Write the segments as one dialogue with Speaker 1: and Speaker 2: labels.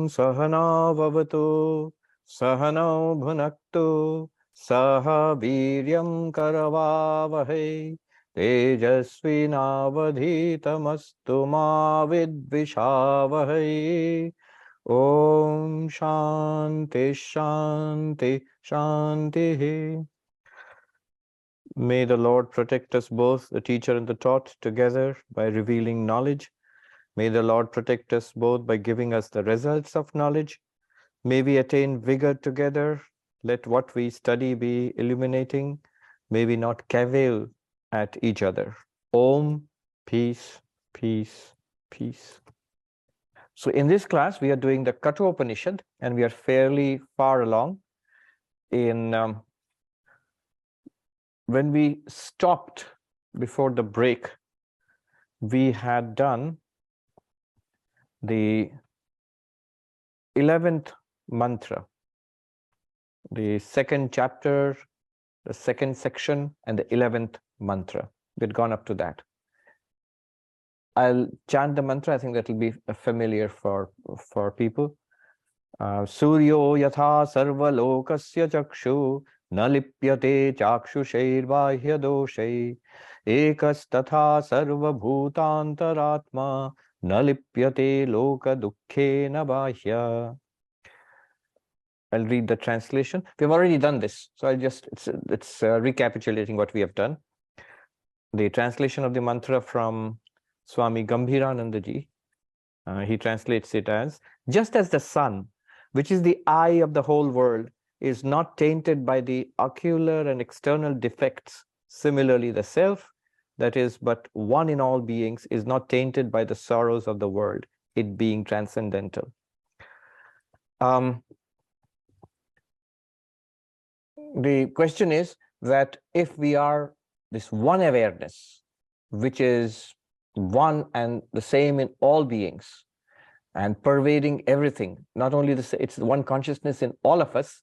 Speaker 1: Sahana Vavatu Sahano Bhunaktu Saha Viryam Karavavahe Tejasvi Navadhitamastu Ma Vidvishavahe. Om Shanti Shanti Shanti. May the Lord protect us both, the teacher and the taught, together by revealing knowledge. May the Lord protect us both by giving us the results of knowledge. May we attain vigor together. Let what we study be illuminating. May we not cavil at each other. Om, peace, peace, peace. So in this class, we are doing the Katha Upanishad, and we are fairly far along. When we stopped before the break, we had done the 11th mantra, the second chapter, the second section, and the 11th mantra. We'd gone up to that. I'll chant the mantra. I think that will be familiar for people. Suryo yatha sarva lokasya chakshu na lipyate chakshushir bahya doshai ekas tatha sarva bhutantaratma na lipyate loka dukkhena bahya. I'll read the translation. We've already done this, so it's recapitulating what we have done. The translation of the mantra from Swami Gambhirananda ji. He translates it as, just as the sun, which is the eye of the whole world, is not tainted by the ocular and external defects, similarly the self, that is but one in all beings, is not tainted by the sorrows of the world, it being transcendental. The question is that if we are this one awareness, which is one and the same in all beings and pervading everything, not only it's one consciousness in all of us,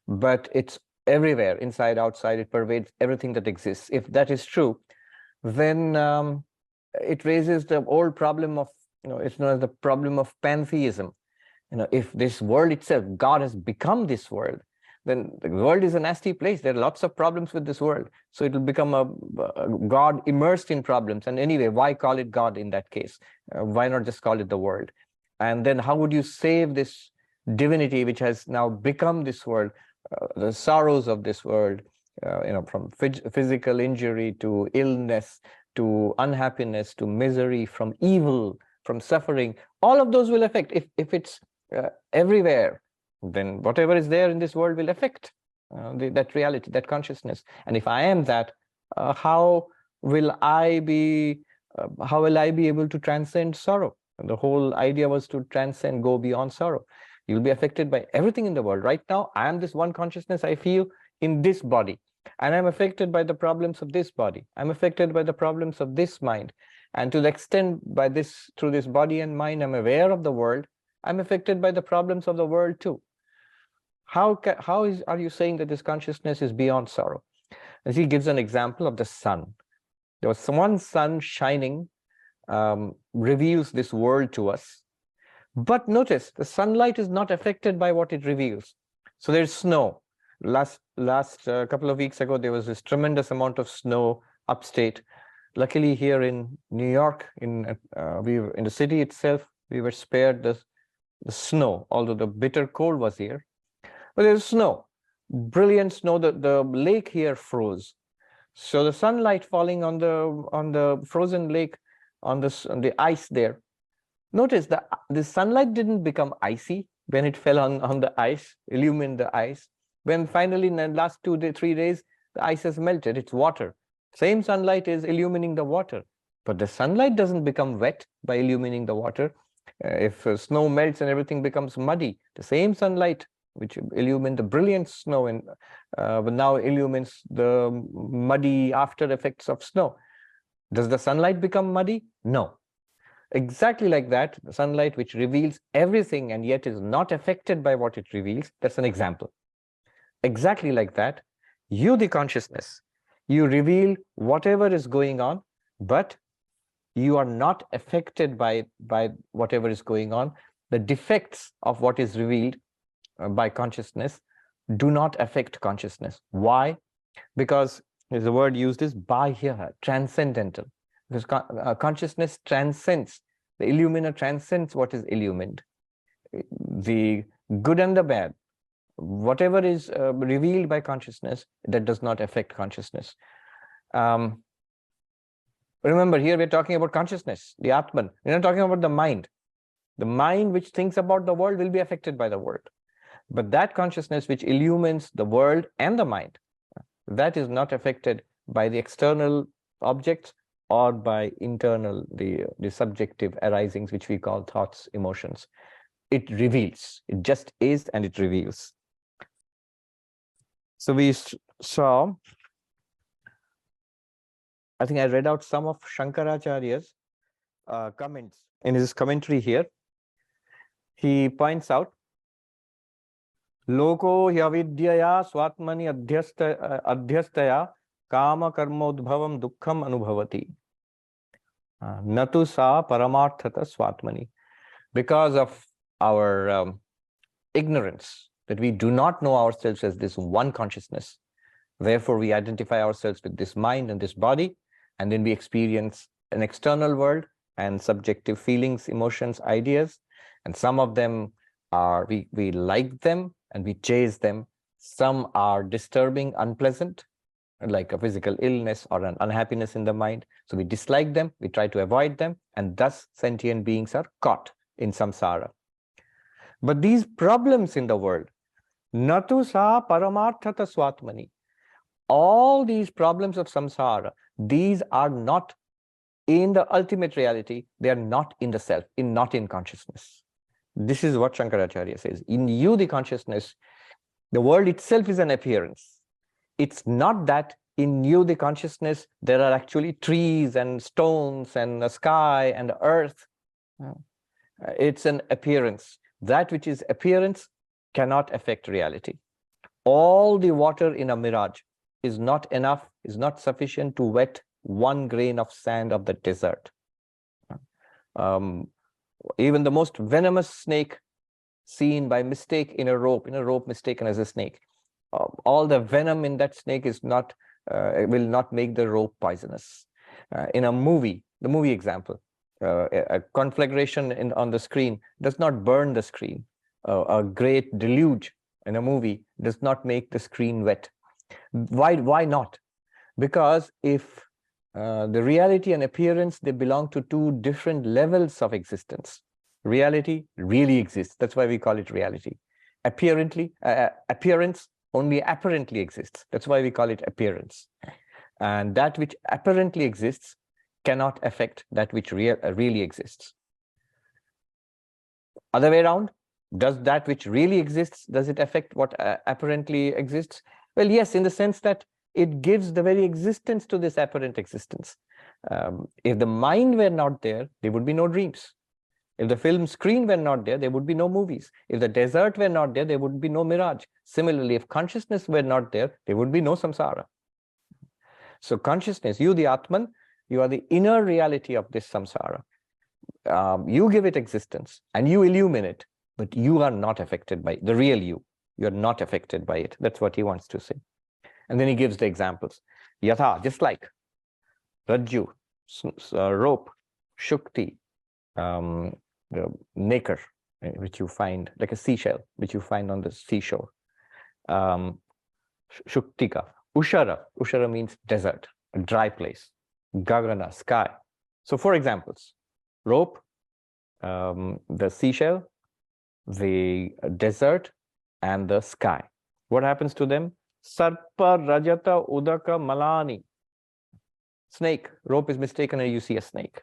Speaker 1: but it's everywhere, inside, outside, it pervades everything that exists. If that is true, then it raises the old problem of, it's known as the problem of pantheism. If this world itself, God has become this world, then the world is a nasty place. There are lots of problems with this world. So it will become a God immersed in problems. And anyway, why call it God in that case? Why not just call it the world? And then how would you save this divinity which has now become this world, the sorrows of this world, from physical injury to illness, to unhappiness, to misery, from evil, from suffering? All of those will affect. If it's everywhere, then whatever is there in this world will affect that reality, that consciousness. And if I am that, how will I be able to transcend sorrow? And the whole idea was to transcend, go beyond sorrow. You'll be affected by everything in the world. Right now, I am this one consciousness I feel in this body, and I'm affected by the problems of this body. I'm affected by the problems of this mind. And to the extent through this body and mind, I'm aware of the world, I'm affected by the problems of the world too. How are you saying that this consciousness is beyond sorrow? As he gives an example of the sun. There was one sun shining, reveals this world to us. But notice, the sunlight is not affected by what it reveals. So there's snow. Last couple of weeks ago, there was this tremendous amount of snow upstate. Luckily, here in New York, in the city itself, we were spared the snow, although the bitter cold was here. But there's snow, brilliant snow. The lake here froze. So the sunlight falling on the frozen lake, on the ice there. Notice the sunlight didn't become icy when it fell on the ice, illumined the ice. When finally in the last 3 days, the ice has melted, it's water. Same sunlight is illumining the water. But the sunlight doesn't become wet by illumining the water. If snow melts and everything becomes muddy, the same sunlight which illumined the brilliant snow and now illumines the muddy after effects of snow. Does the sunlight become muddy? No. Exactly like that, the sunlight which reveals everything and yet is not affected by what it reveals, that's an example. Exactly like that, you, the consciousness, you reveal whatever is going on, but you are not affected by whatever is going on. the defects of what is revealed by consciousness do not affect consciousness. Why? Because the word used is bahya, transcendental. Because consciousness transcends, the illuminer transcends what is illumined. The good and the bad, whatever is revealed by consciousness, that does not affect consciousness. Remember, here we're talking about consciousness, the Atman. We're not talking about the mind. The mind which thinks about the world will be affected by the world. But that consciousness which illumines the world and the mind, that is not affected by the external objects or by internal, the subjective arisings, which we call thoughts, emotions. It reveals. It just is, and it reveals. So we saw, I think I read out some of Shankaracharya's comments in his commentary here. He points out, Loko hyavidyaya swatmani adhyastaya kama karmodbhavam dukkham anubhavati. Natu sa paramarthata swatmani. Because of our ignorance, that we do not know ourselves as this one consciousness, therefore we identify ourselves with this mind and this body, and then we experience an external world and subjective feelings, emotions, ideas, and some of them are, we like them and we chase them. Some are disturbing, unpleasant, like a physical illness or an unhappiness in the mind. So we dislike them, we try to avoid them, and thus sentient beings are caught in samsara. But these problems in the world, natu sa paramarthata swatmani, all these problems of samsara, these are not in the ultimate reality, they are not in the self, not in consciousness. This is what Shankaracharya says. In you, the consciousness, the world itself is an appearance. It's not that in you, the consciousness, there are actually trees and stones and the sky and the earth. It's an appearance. That which is appearance cannot affect reality. All the water in a mirage is not enough, is not sufficient to wet one grain of sand of the desert. Even the most venomous snake seen by mistake in a rope mistaken as a snake, all the venom in that snake is not, will not make the rope poisonous. In a movie, the movie example, a conflagration on the screen does not burn the screen. A great deluge in a movie does not make the screen wet. Why not? Because if the reality and appearance, they belong to two different levels of existence. Reality really exists. That's why we call it reality. Appearance only apparently exists. That's why we call it appearance. And that which apparently exists cannot affect that which really exists. Other way around, does that which really exists, does it affect what apparently exists? Well, yes, in the sense that it gives the very existence to this apparent existence. If the mind were not there, there would be no dreams. If the film screen were not there, there would be no movies. If the desert were not there, there would be no mirage. Similarly, if consciousness were not there, there would be no samsara. So consciousness, you the Atman, you are the inner reality of this samsara. You give it existence and you illumine it, but you are not affected by the real you. You are not affected by it. That's what he wants to say. And then he gives the examples. Yatha, just like Rajju, rope, Shukti, the nacre, which you find, like a seashell, which you find on the seashore. Shuktika, Ushara means desert, a dry place. Gagana, sky. So 4 examples. Rope, the seashell, the desert, and the sky. What happens to them? Sarpa, Rajata, Udaka, Malani. Snake. Rope is mistaken and you see a snake.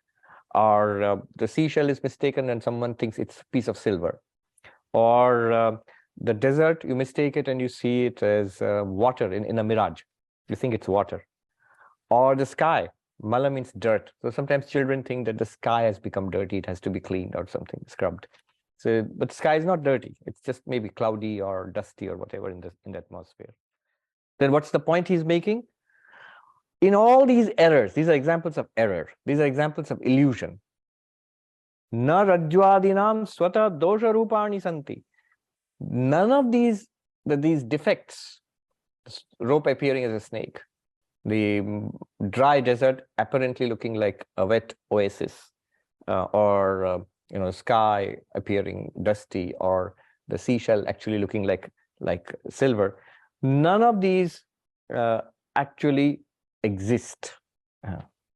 Speaker 1: Or the seashell is mistaken and someone thinks it's a piece of silver. Or the desert, you mistake it and you see it as water in a mirage. You think it's water. Or the sky. Mala means dirt. So sometimes children think that the sky has become dirty. It has to be cleaned or something, scrubbed. So, but the sky is not dirty. It's just maybe cloudy or dusty or whatever in the atmosphere. Then what's the point he's making? In all these errors, these are examples of error. These are examples of illusion. Na rajwadinam swata dosha rupani santi. None of these defects, rope appearing as a snake, the dry desert apparently looking like a wet oasis, or sky appearing dusty, or the seashell actually looking like silver. None of these actually exist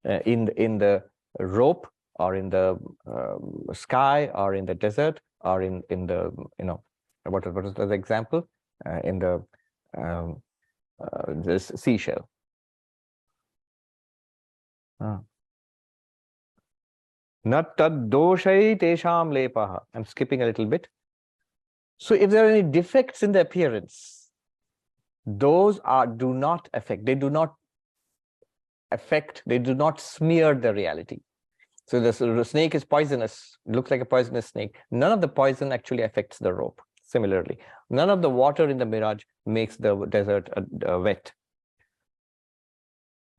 Speaker 1: in the rope, or in the sky, or in the desert, or in the what is the example, in the this seashell. Nat tad doshai tesham lepaha. I'm skipping a little bit. So if there are any defects in the appearance, those do not affect, they do not smear the reality. So the snake is poisonous, looks like a poisonous snake. None of the poison actually affects the rope. Similarly, none of the water in the mirage makes the desert wet.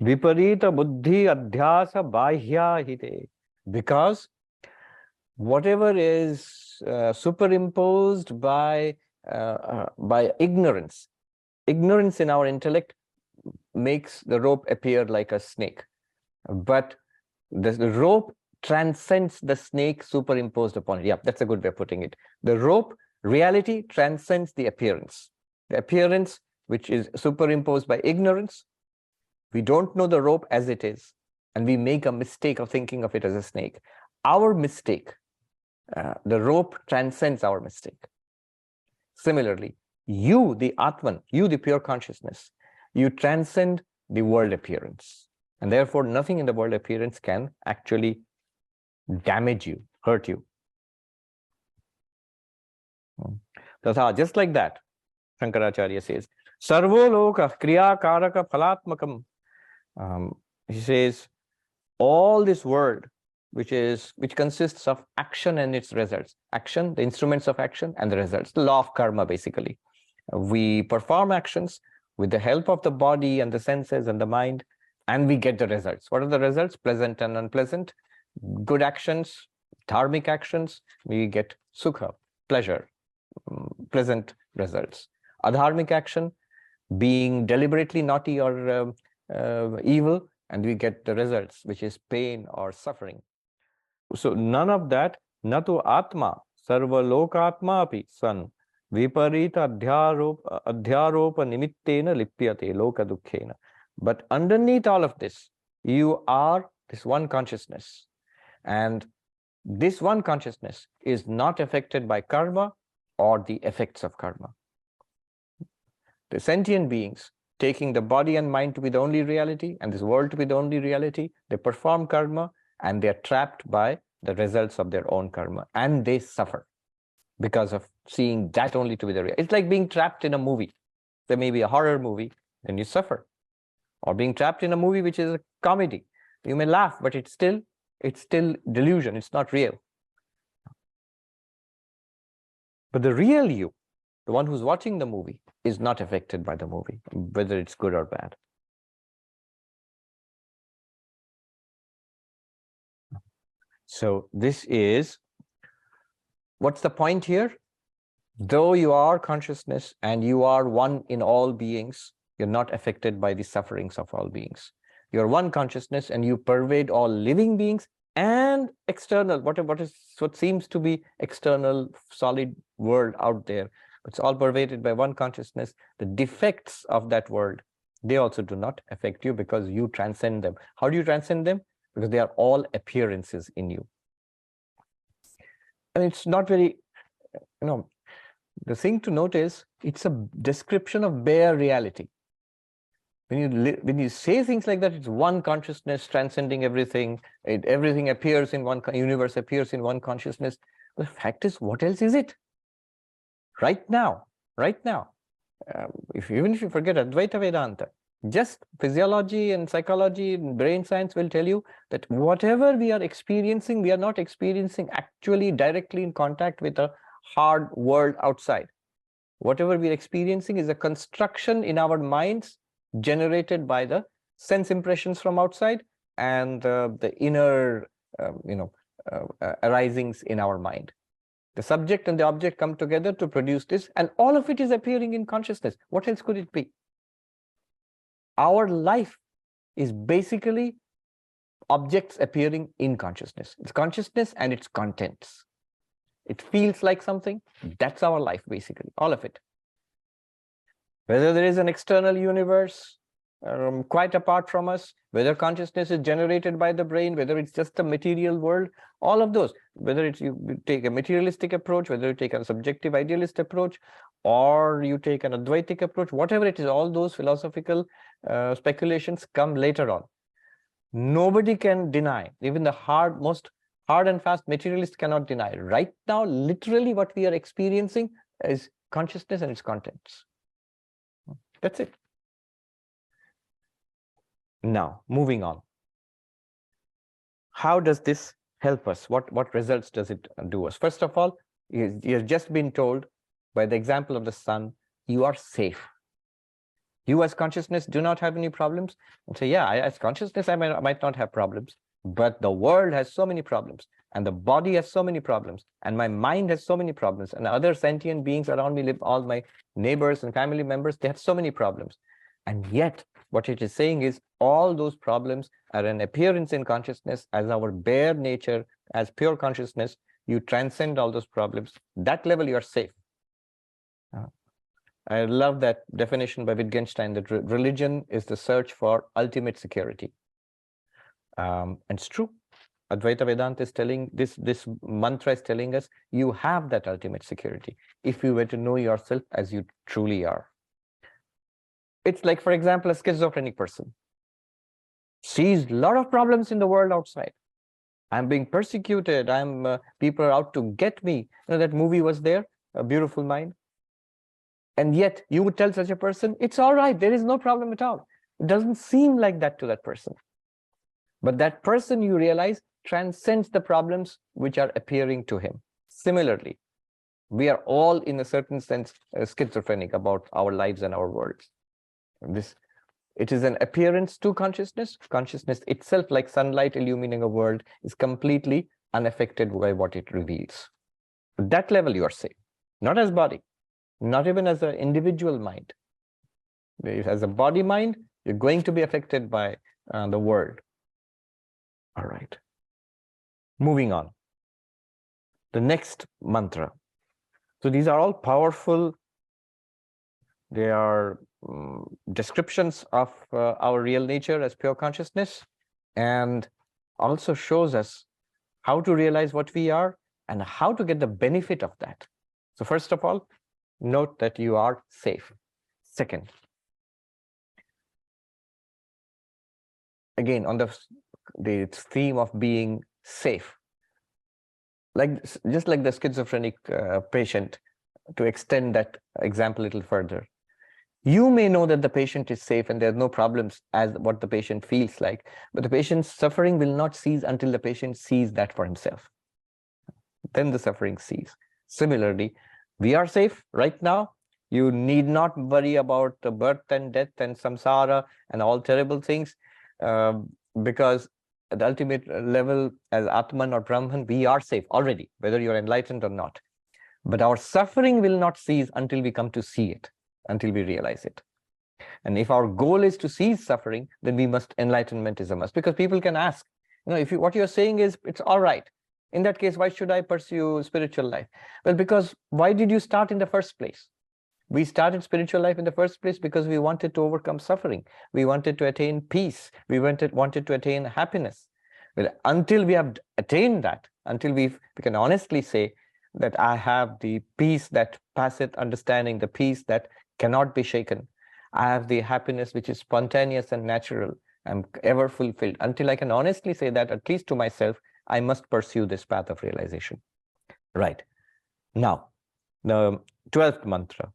Speaker 1: Viparita buddhi adhyasa bahya hite. Because whatever is superimposed by ignorance in our intellect makes the rope appear like a snake. But the rope transcends the snake superimposed upon it. Yeah, that's a good way of putting it. The rope, reality, transcends the appearance. The appearance, which is superimposed by ignorance, we don't know the rope as it is, and we make a mistake of thinking of it as a snake. Our mistake, the rope transcends our mistake. Similarly, you, the Atman, you, the pure consciousness, you transcend the world appearance. And therefore, nothing in the world appearance can actually damage you, hurt you. Tatha, just like that, Shankaracharya says, Sarvo loka kriya karaka phalatmakam. He says, all this world, which consists of action and its results. Action, the instruments of action, and the results. The law of karma, basically. We perform actions with the help of the body and the senses and the mind, and we get the results. What are the results? Pleasant and unpleasant. Good actions, dharmic actions, we get sukha, pleasure, pleasant results. Adharmic action, being deliberately naughty or evil, and we get the results, which is pain or suffering. So none of that, natu atma, sarva lokatma api san, viparita adhyaropa nimittena lipyate loka dukkhena. But underneath all of this, you are this one consciousness. And this one consciousness is not affected by karma or the effects of karma. The sentient beings, taking the body and mind to be the only reality and this world to be the only reality, they perform karma and they're trapped by the results of their own karma, and they suffer because of seeing that only to be the real. It's like being trapped in a movie. There may be a horror movie, then you suffer. Or being trapped in a movie which is a comedy. You may laugh, but it's still delusion, it's not real. But the real you, the one who's watching the movie, is not affected by the movie, whether it's good or bad. So this is, what's the point here? Though you are consciousness and you are one in all beings, you're not affected by the sufferings of all beings. You're one consciousness and you pervade all living beings and external, what seems to be external solid world out there. It's all pervaded by one consciousness. The defects of that world, they also do not affect you because you transcend them. How do you transcend them? Because they are all appearances in you. And it's not very, the thing to note is, it's a description of bare reality. When you say things like that, it's one consciousness transcending everything. Everything appears in one universe, appears in one consciousness. The fact is, what else is it? Right now. Even if you forget Advaita Vedanta, just physiology and psychology and brain science will tell you that whatever we are experiencing, we are not experiencing actually directly in contact with a hard world outside. Whatever we are experiencing is a construction in our minds generated by the sense impressions from outside and the inner arisings in our mind. The subject and the object come together to produce this, and all of it is appearing in consciousness. What else could it be? Our life is basically objects appearing in consciousness. It's consciousness and its contents. It feels like something. That's our life, basically, all of it. Whether there is an external universe quite apart from us, whether consciousness is generated by the brain, whether it's just a material world, all of those, whether it's you take a materialistic approach, whether you take a subjective idealist approach, or you take an Advaitic approach, whatever it is, all those philosophical speculations come later on. Nobody can deny, even the most hard and fast materialist cannot deny. Right now, literally what we are experiencing is consciousness and its contents. That's it. Now, moving on. How does this help us? What results does it do us? First of all, you've just been told by the example of the sun, you are safe. You as consciousness do not have any problems. And say, yeah, as consciousness, I might not have problems, but the world has so many problems, and the body has so many problems, and my mind has so many problems, and other sentient beings around me, all my neighbors and family members, they have so many problems. And yet, what it is saying is all those problems are an appearance in consciousness as our bare nature, as pure consciousness. You transcend all those problems. That level, you are safe. I love that definition by Wittgenstein, that religion is the search for ultimate security. And it's true. Advaita Vedanta is telling, this mantra is telling us, you have that ultimate security if you were to know yourself as you truly are. It's like, for example, a schizophrenic person sees a lot of problems in the world outside. I'm being persecuted. People are out to get me. You know, that movie was there, A Beautiful Mind. And yet you would tell such a person, it's all right, there is no problem at all. It doesn't seem like that to that person. But that person, you realize, transcends the problems which are appearing to him. Similarly, we are all, in a certain sense, schizophrenic about our lives and our worlds. It is an appearance to consciousness. Consciousness itself, like sunlight illumining a world, is completely unaffected by what it reveals. At that level, you are safe. Not as body, not even as an individual mind. As a body mind, you're going to be affected by the world. All right. Moving on. The next mantra. So these are all powerful. They are descriptions of our real nature as pure consciousness, and also shows us how to realize what we are and how to get the benefit of that. So first of all, note that you are safe. Second, again, on the theme of being safe, just like the schizophrenic patient, to extend that example a little further. You may know that the patient is safe and there's no problems as what the patient feels like, but the patient's suffering will not cease until the patient sees that for himself. Then the suffering ceases. Similarly, we are safe right now. You need not worry about the birth and death and samsara and all terrible things, because at the ultimate level, as Atman or Brahman, we are safe already, whether you're enlightened or not. But our suffering will not cease until we come to see it, until we realize it. And if our goal is to cease suffering, then enlightenment is a must. Because people can ask, if what you're saying is, it's all right. In that case, why should I pursue spiritual life? Well, because why did you start in the first place? We started spiritual life in the first place because we wanted to overcome suffering. We wanted to attain peace. We wanted to attain happiness. Well, until we have attained that, until we can honestly say that I have the peace that passeth understanding, the peace that cannot be shaken. I have the happiness which is spontaneous and natural. I'm ever fulfilled. Until I can honestly say that, at least to myself, I must pursue this path of realization. Right. Now, the 12th mantra.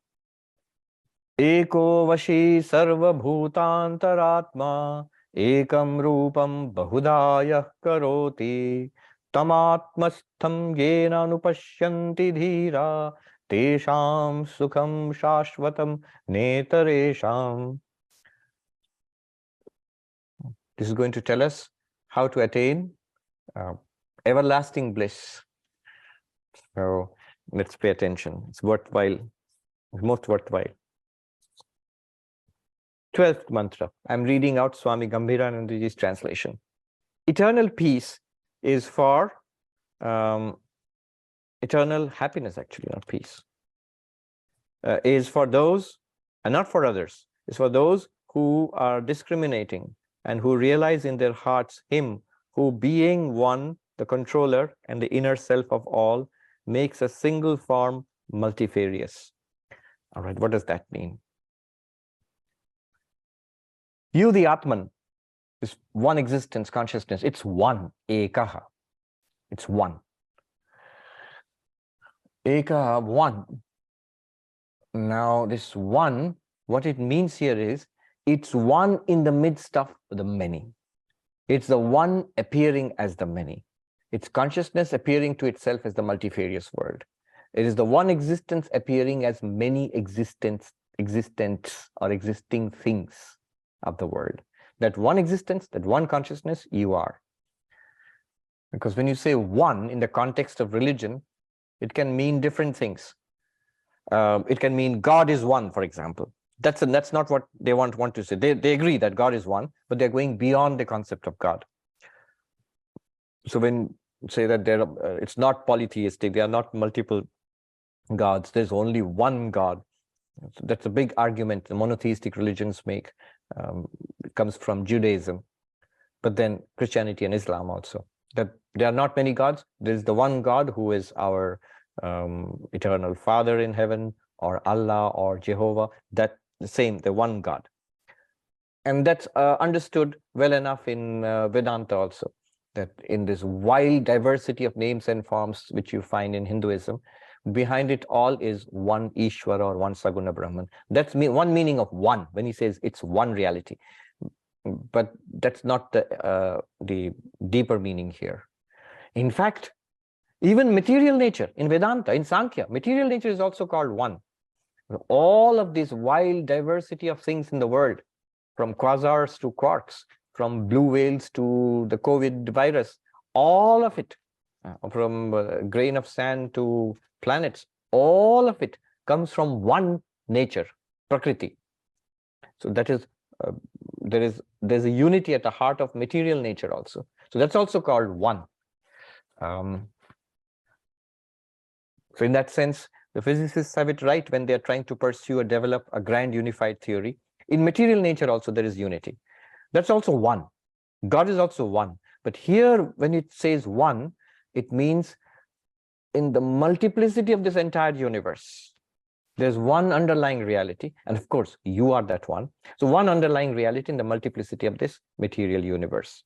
Speaker 1: Eko vashi sarva bhutantaratma ekam rupam bahudaya karoti tamatmastham yena anupashyanti dhira tesham sukham shashvatam netaresham. This is going to tell us how to attain everlasting bliss. So let's pay attention. It's worthwhile, most worthwhile. 12th mantra. I'm reading out Swami Gambhiranandaji's translation. Eternal peace is for eternal happiness, actually, not peace. Is for those, and not for others, is for those who are discriminating and who realize in their hearts him who, being one, the controller and the inner self of all, makes a single form multifarious. All right, what does that mean? You, the Atman, is one existence, consciousness. It's one, ekaha. It's one. Ekaha, one. Now, this one, what it means here is, it's one in the midst of the many. It's the one appearing as the many. It's consciousness appearing to itself as the multifarious world. It is the one existence appearing as many existents or existing things of the world. That one existence, that one consciousness, you are. Because when you say one in the context of religion, it can mean different things. It can mean God is one, for example. That's not what they want to say. They agree that God is one, but they're going beyond the concept of God. So when you say that it's not polytheistic, there are not multiple gods, there's only one God. That's a big argument the monotheistic religions make. It comes from Judaism, but then Christianity and Islam also. That there are not many gods. There's the one God who is our eternal Father in heaven, or Allah, or Jehovah. That the same, the one God. And that's understood well enough in Vedanta also, that in this wild diversity of names and forms which you find in Hinduism, behind it all is one Ishvara or one Saguna Brahman. That's one meaning of one, when he says it's one reality. But that's not the deeper meaning here. In fact, even material nature in Vedanta, in Sankhya, material nature is also called one. All of this wild diversity of things in the world, from quasars to quarks, from blue whales to the COVID virus, all of it, from a grain of sand to planets, all of it comes from one nature, Prakriti. So that is, there's a unity at the heart of material nature also. So that's also called one. So in that sense, the physicists have it right when they're trying to pursue or develop a grand unified theory. In material nature also there is unity. That's also one. God is also one. But here, when it says one, it means in the multiplicity of this entire universe, there's one underlying reality. And of course, you are that one. So one underlying reality in the multiplicity of this material universe.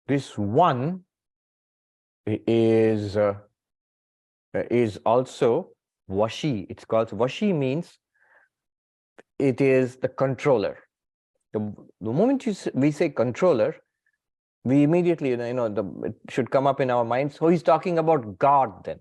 Speaker 1: This one is also Vashi. It's called Vashi, means it is the controller. The moment we say controller, we immediately, it should come up in our minds. So he's talking about God then.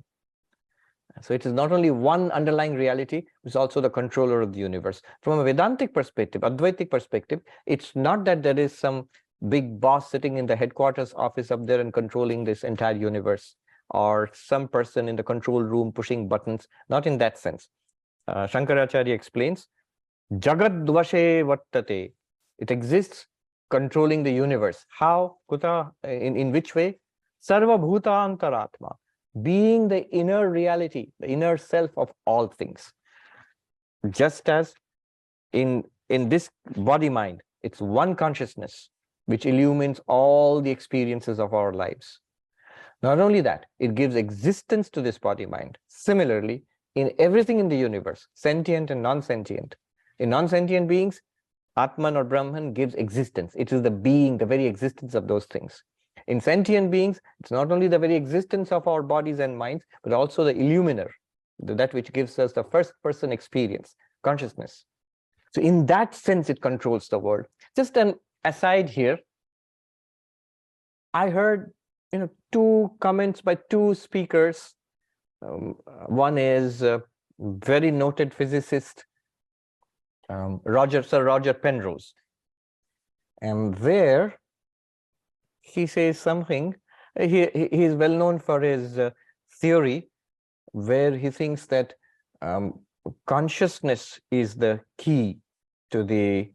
Speaker 1: So it is not only one underlying reality, it's also the controller of the universe. From a Vedantic perspective, Advaitic perspective, it's not that there is some big boss sitting in the headquarters office up there and controlling this entire universe, or some person in the control room pushing buttons. Not in that sense. Shankaracharya explains, Jagad Dvashe Vattate. It exists controlling the universe. How? Kuta? In which way? Sarva Bhuta Antaratma. Being the inner reality, the inner self of all things. Just as in this body-mind, it's one consciousness which illumines all the experiences of our lives. Not only that, it gives existence to this body-mind. Similarly, in everything in the universe, sentient and non-sentient. In non-sentient beings, Atman or Brahman gives existence. It is the being, the very existence of those things. In sentient beings, it's not only the very existence of our bodies and minds, but also the illuminer, that which gives us the first-person experience, consciousness. So in that sense, it controls the world. Just an aside here, I heard two comments by two speakers. One is a very noted physicist, Sir Roger Penrose. And there he says something. He is well known for his theory, where he thinks that consciousness is the key to the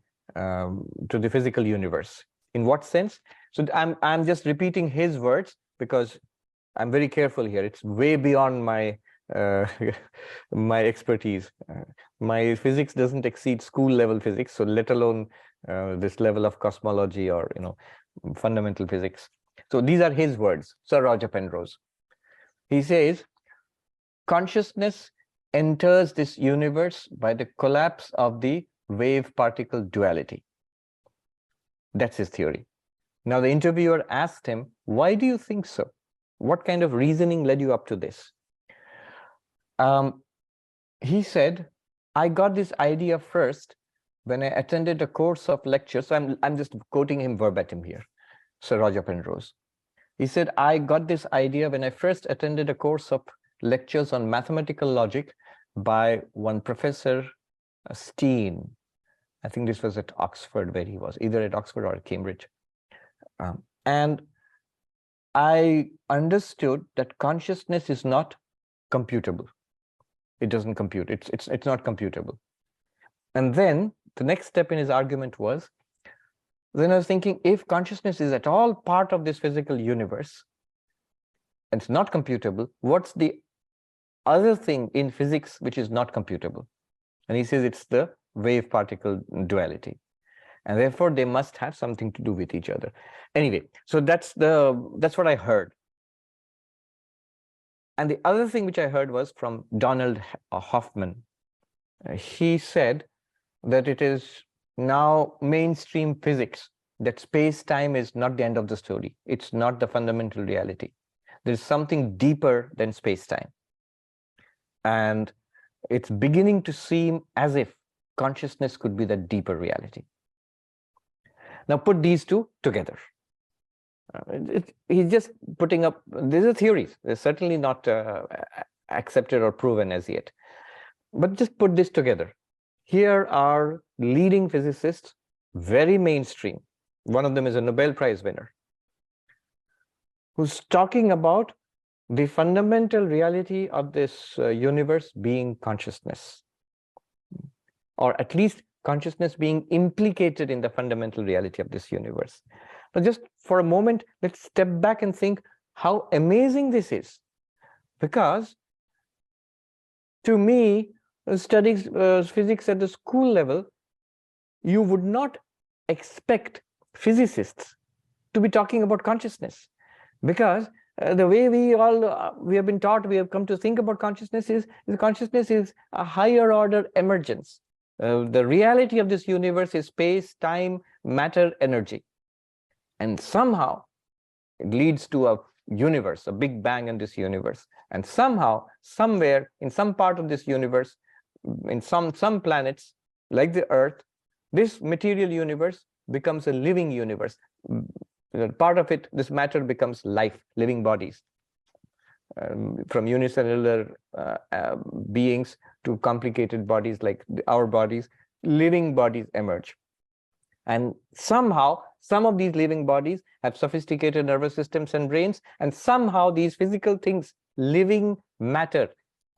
Speaker 1: physical universe. In what sense? So I'm just repeating his words because I'm very careful here. It's way beyond my my expertise. My physics doesn't exceed school level physics, so let alone this level of cosmology or fundamental physics. So these are his words, Sir Roger Penrose. He says, consciousness enters this universe by the collapse of the wave-particle duality. That's his theory. Now the interviewer asked him, why do you think so? What kind of reasoning led you up to this? He said, I got this idea first when I attended a course of lectures. So I'm just quoting him verbatim here, Sir Roger Penrose. He said, I got this idea when I first attended a course of lectures on mathematical logic by one Professor Steen. I think this was at Oxford, where he was, either at Oxford or at Cambridge. And I understood that consciousness is not computable. It doesn't compute. It's not computable. And then the next step in his argument was, then I was thinking, if consciousness is at all part of this physical universe, and it's not computable, what's the other thing in physics which is not computable? And he says it's the wave-particle duality. And therefore, they must have something to do with each other. Anyway, so that's what I heard. And the other thing which I heard was from Donald Hoffman. He said that it is now mainstream physics that space-time is not the end of the story. It's not the fundamental reality. There's something deeper than space-time. And it's beginning to seem as if consciousness could be the deeper reality. Now put these two together. He's just putting up, these are theories. They're certainly not accepted or proven as yet. But just put this together. Here are leading physicists, very mainstream. One of them is a Nobel Prize winner, who's talking about the fundamental reality of this universe being consciousness, or at least consciousness being implicated in the fundamental reality of this universe. Now, just for a moment, let's step back and think how amazing this is. Because to me, studying physics at the school level, you would not expect physicists to be talking about consciousness. Because the way we have been taught, we have come to think about consciousness is consciousness is a higher order emergence. The reality of this universe is space, time, matter, energy. And somehow it leads to a universe, a big bang in this universe. And somehow, somewhere in some part of this universe, in some planets like the Earth, this material universe becomes a living universe. Part of it, this matter becomes life, living bodies. From unicellular beings to complicated bodies like our bodies, living bodies emerge. And somehow, some of these living bodies have sophisticated nervous systems and brains, and somehow these physical things, living matter,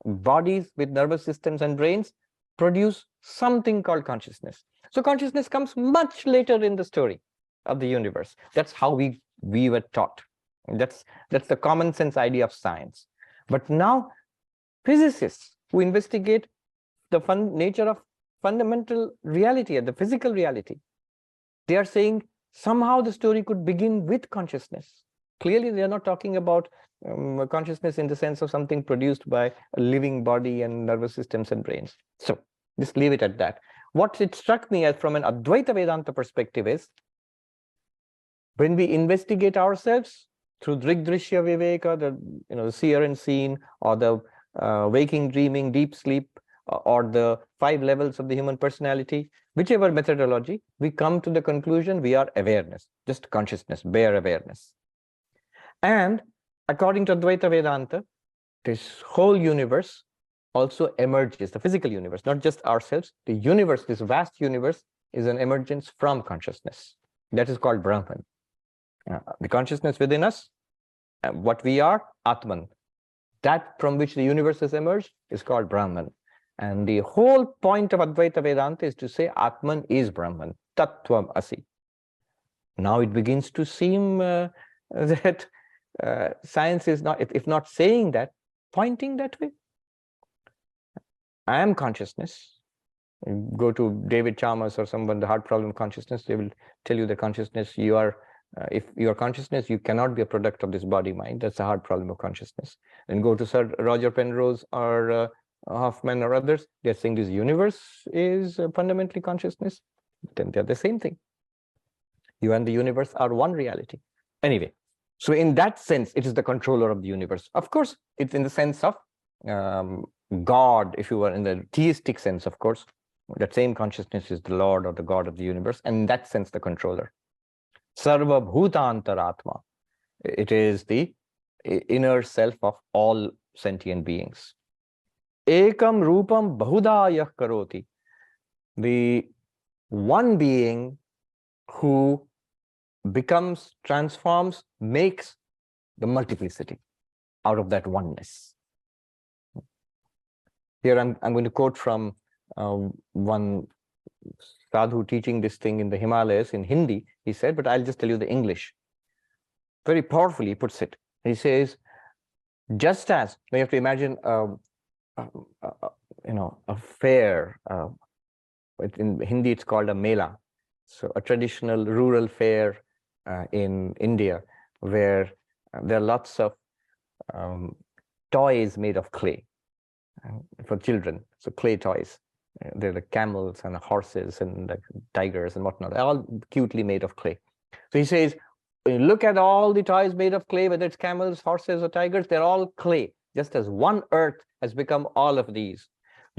Speaker 1: bodies with nervous systems and brains, produce something called consciousness. So consciousness comes much later in the story of the universe. That's how we were taught. That's the common sense idea of science. But now, physicists who investigate the nature of fundamental reality and the physical reality, they are saying somehow the story could begin with consciousness. Clearly, they are not talking about consciousness in the sense of something produced by a living body and nervous systems and brains. So just leave it at that. What it struck me as from an Advaita Vedanta perspective is, when we investigate ourselves through Drigdrishya Viveka, the seer and seen, or the waking, dreaming, deep sleep, or the 5 levels of the human personality, whichever methodology, we come to the conclusion we are awareness, just consciousness, bare awareness. And according to Advaita Vedanta, this whole universe also emerges, the physical universe, not just ourselves. The universe, this vast universe, is an emergence from consciousness. That is called Brahman. The consciousness within us, what we are, Atman. That from which the universe has emerged is called Brahman. And the whole point of Advaita Vedanta is to say Atman is Brahman, Tattvam Asi. Now it begins to seem that science is not, if not saying that, pointing that way. I am consciousness. Go to David Chalmers or someone, the hard problem consciousness, they will tell you the consciousness, you are, if you are consciousness, you cannot be a product of this body-mind. That's the hard problem of consciousness. Then go to Sir Roger Penrose or Hoffman or others, they're saying this universe is fundamentally consciousness. Then they're the same thing. You and the universe are one reality. Anyway, so in that sense, it is the controller of the universe. Of course, it's in the sense of God, if you were in the theistic sense, of course, that same consciousness is the Lord or the God of the universe, and in that sense, the controller. Sarva Bhutantaratma. It is the inner self of all sentient beings. Ekam Rupam Bahudayah Karoti. The one being who becomes, transforms, makes the multiplicity out of that oneness. Here I'm going to quote from one sadhu teaching this thing in the Himalayas in Hindi. He said, but I'll just tell you the English. Very powerfully he puts it. He says, just as, we have to imagine a fair, in Hindi it's called a mela, so a traditional rural fair in India, where there are lots of toys made of clay for children, so clay toys. There are the camels and the horses and the tigers and whatnot, all cutely made of clay. So he says, when you look at all the toys made of clay, whether it's camels, horses, or tigers, they're all clay, just as one earth has become all of these.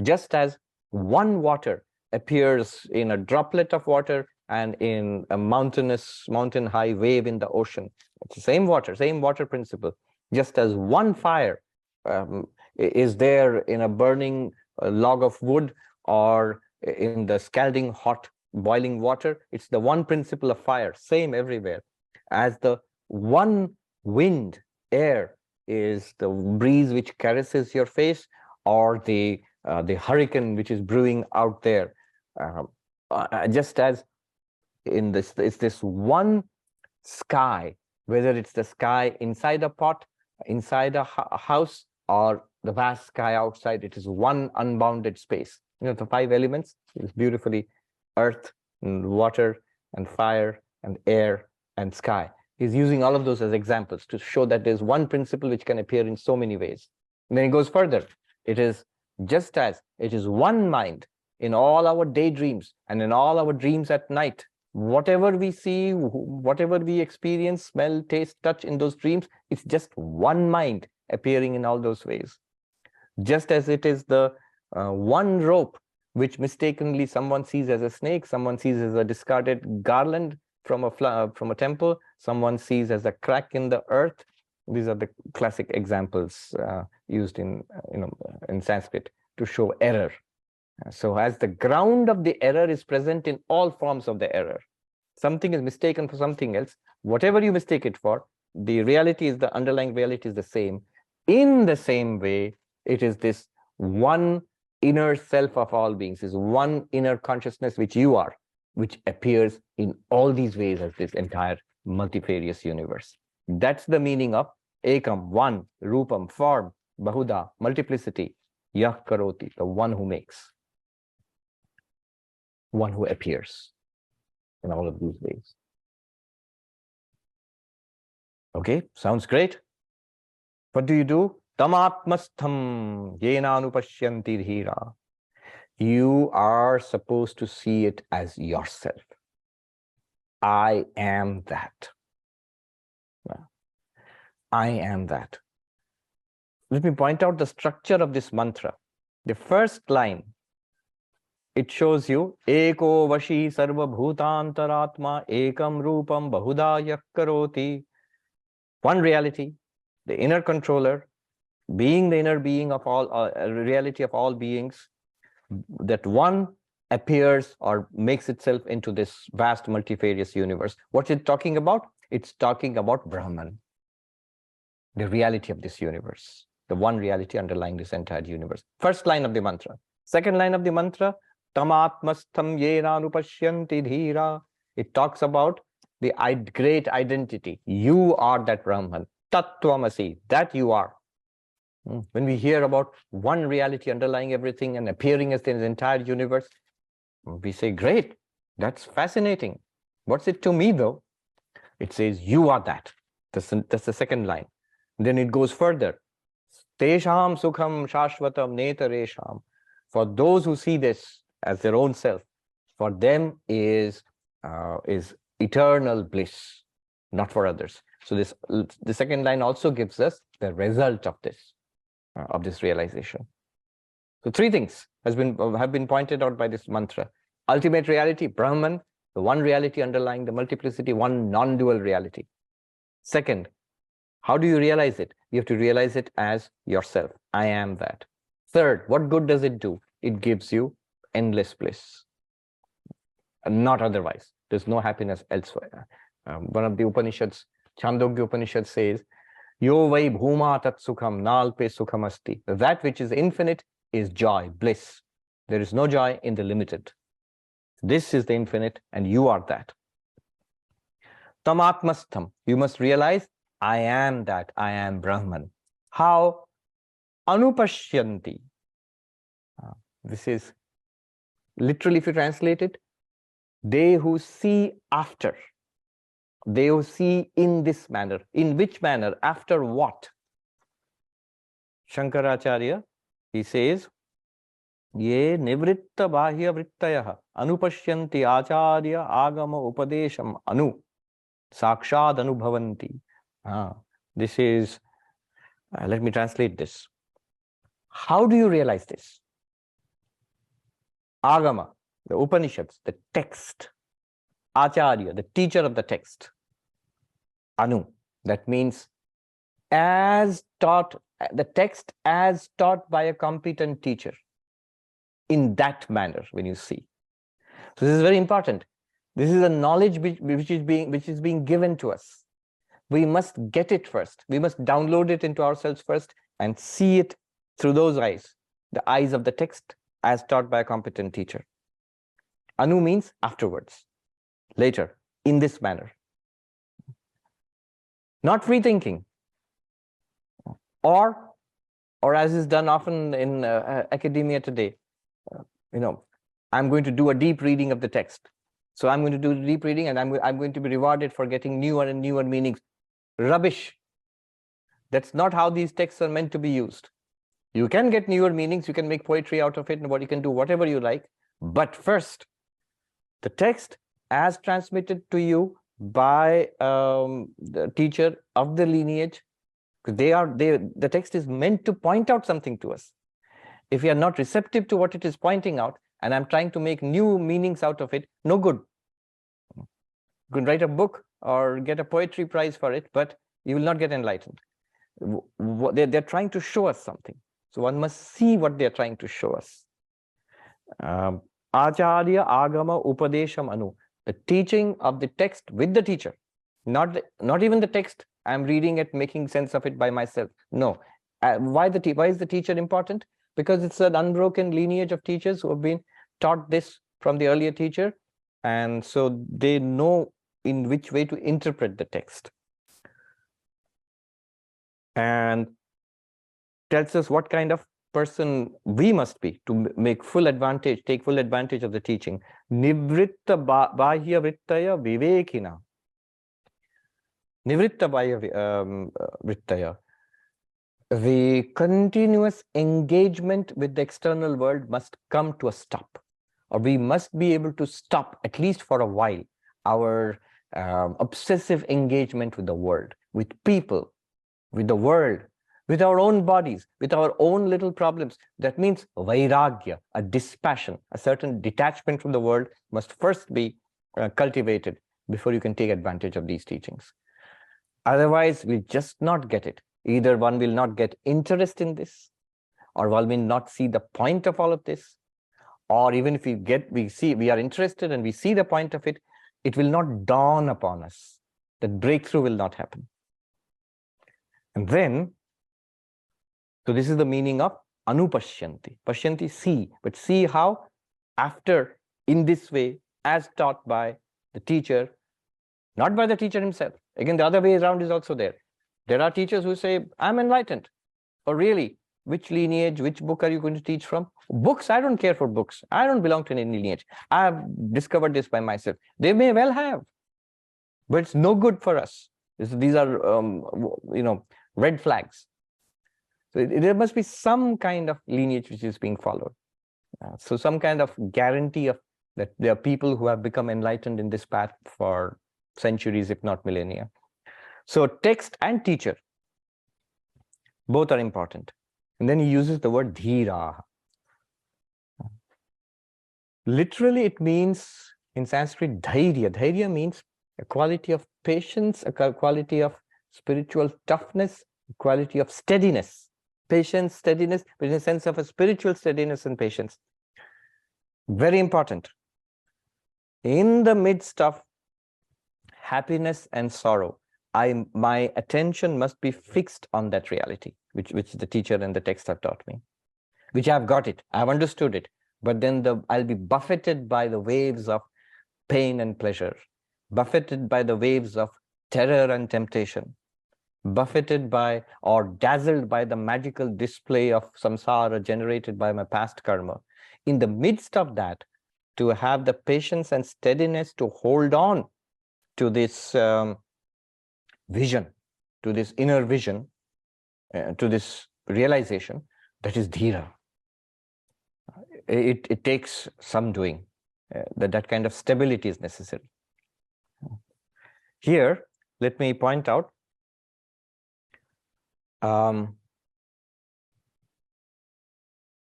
Speaker 1: Just as one water appears in a droplet of water and in a mountain high wave in the ocean. It's the same water principle. Just as one fire is there in a burning log of wood or in the scalding hot boiling water, it's the one principle of fire, same everywhere. As the one wind, air, is the breeze which caresses your face, or the hurricane which is brewing out there. Just as in this, it's this one sky, whether it's the sky inside a pot, inside a house, or the vast sky outside, it is one unbounded space. You know, the five elements is beautifully earth and water and fire and air and sky. He's using all of those as examples to show that there's one principle which can appear in so many ways. And then he goes further. It is just as it is one mind in all our daydreams and in all our dreams at night. Whatever we see, whatever we experience, smell, taste, touch in those dreams, it's just one mind appearing in all those ways. Just as it is the one rope which mistakenly someone sees as a snake, someone sees as a discarded garland from a temple, someone sees as a crack in the earth. These are the classic examples used in Sanskrit to show error. So as the ground of the error is present in all forms of the error, something is mistaken for something else, whatever you mistake it for, the reality is, the underlying reality is the same. In the same way, it is this one inner self of all beings, is one inner consciousness which you are, which appears in all these ways as this entire multifarious universe. That's the meaning of Ekam, one, Rupam, form, Bahuda, multiplicity, Yah Karoti, the one who makes, one who appears in all of these ways. Okay, sounds great. What do you do? Tamatmastham yenanupashyanti dhira. You are supposed to see it as yourself. I am that. I am that. Let me point out the structure of this mantra. The first line, it shows you Eko Vashi Sarva Bhutantaratma Ekam Rupam Bahudaya Karoti. One reality, the inner controller, being the inner being of all, reality of all beings, that one appears or makes itself into this vast multifarious universe. What's it talking about? It's talking about Brahman, the reality of this universe, the one reality underlying this entire universe. First line of the mantra. Second line of the mantra, tamatmastham yena anupashyanti dhira. It talks about the great identity. You are that Brahman. Tattvamasi, that you are. When we hear about one reality underlying everything and appearing as the entire universe, we say, great, that's fascinating. What's it to me, though? It says, you are that. That's the second line. Then it goes further. Tesham sukham shashvatam netaresham. For those who see this as their own self, for them is eternal bliss, not for others. So the second line also gives us the result of this realization. So three things have been pointed out by this mantra. Ultimate reality, Brahman, the one reality underlying the multiplicity, one non-dual reality. Second, how do you realize it? You have to realize it as yourself. I am that. Third, what good does it do? It gives you endless bliss. And not otherwise. There's no happiness elsewhere. One of the Upanishads, Chandogya Upanishad says, Yo vai bhuma tat sukham nalpe sukham asti. That which is infinite is joy, bliss. There is no joy in the limited. This is the infinite, and you are that. Tamatmastham. You must realize, I am that. I am Brahman. How? Anupashyanti. This is literally, if you translate it, they who see after. They who see in this manner. In which manner? After what? Shankaracharya, he says, Ye nivritta bahya vrittayah anupashyanti acharya agama upadesham anu sakshad anubhavanti. This is, let me translate this. How do you realize this? Agama, the Upanishads, the text. Acharya, the teacher of the text. Anu, that means as taught, the text as taught by a competent teacher. In that manner, when you see. So this is very important. This is a knowledge which is being given to us. We must get it first. We must download it into ourselves first and see it through those eyes, the eyes of the text as taught by a competent teacher. Anu means afterwards, later, in this manner. Not free thinking, or as is done often in academia today, I'm going to do a deep reading of the text. So I'm going to do deep reading, and I'm going to be rewarded for getting newer and newer meanings. Rubbish. That's not how these texts are meant to be used. You can get newer meanings, you can make poetry out of it, and you can do whatever you like. But first, the text as transmitted to you by the teacher of the lineage, the text is meant to point out something to us. If we are not receptive to what it is pointing out, and I'm trying to make new meanings out of it, no good. You can write a book or get a poetry prize for it, but you will not get enlightened. They're trying to show us something. So one must see what they're trying to show us. Acharya agama upadesham anu. The teaching of the text with the teacher. Not even the text, I'm reading it, making sense of it by myself. No. Why is the teacher important? Because it's an unbroken lineage of teachers who have been taught this from the earlier teacher, and so they know in which way to interpret the text. And tells us what kind of person we must be to take full advantage of the teaching. Nivritta bahya vrittaya vivekina. Nivritta bahya vrittaya. The continuous engagement with the external world must come to a stop, or we must be able to stop, at least for a while, our obsessive engagement with the world, with people, with the world, with our own bodies, with our own little problems. That means vairagya, a dispassion, a certain detachment from the world must first be cultivated before you can take advantage of these teachings. Otherwise, we'll just not get it. Either one will not get interest in this, or one will not see the point of all of this, or even if we are interested and we see the point of it, it will not dawn upon us. that breakthrough will not happen. And then, so this is the meaning of anupashyanti. Pashyanti, see, but see how? After, in this way, as taught by the teacher, not by the teacher himself. Again, the other way around is also there. There are teachers who say, I'm enlightened. Or really, which lineage, which book are you going to teach from? Books, I don't care for books. I don't belong to any lineage. I have discovered this by myself. They may well have, but it's no good for us. These are, red flags. So there must be some kind of lineage which is being followed. So some kind of guarantee of that there are people who have become enlightened in this path for centuries, if not millennia. So text and teacher, both are important. And then he uses the word dhira. Literally, it means in Sanskrit dhairya. Dhairya means a quality of patience, a quality of spiritual toughness, a quality of steadiness. Patience, steadiness, but in a sense of a spiritual steadiness and patience. Very important. In the midst of happiness and sorrow, my attention must be fixed on that reality, which the teacher and the text have taught me, which I've got it, I've understood it, but then I'll be buffeted by the waves of pain and pleasure, buffeted by the waves of terror and temptation, buffeted by or dazzled by the magical display of samsara generated by my past karma. In the midst of that, to have the patience and steadiness to hold on to this vision, to this inner vision, to this realization, that is dhira. It takes some doing. That kind of stability is necessary. Here, let me point out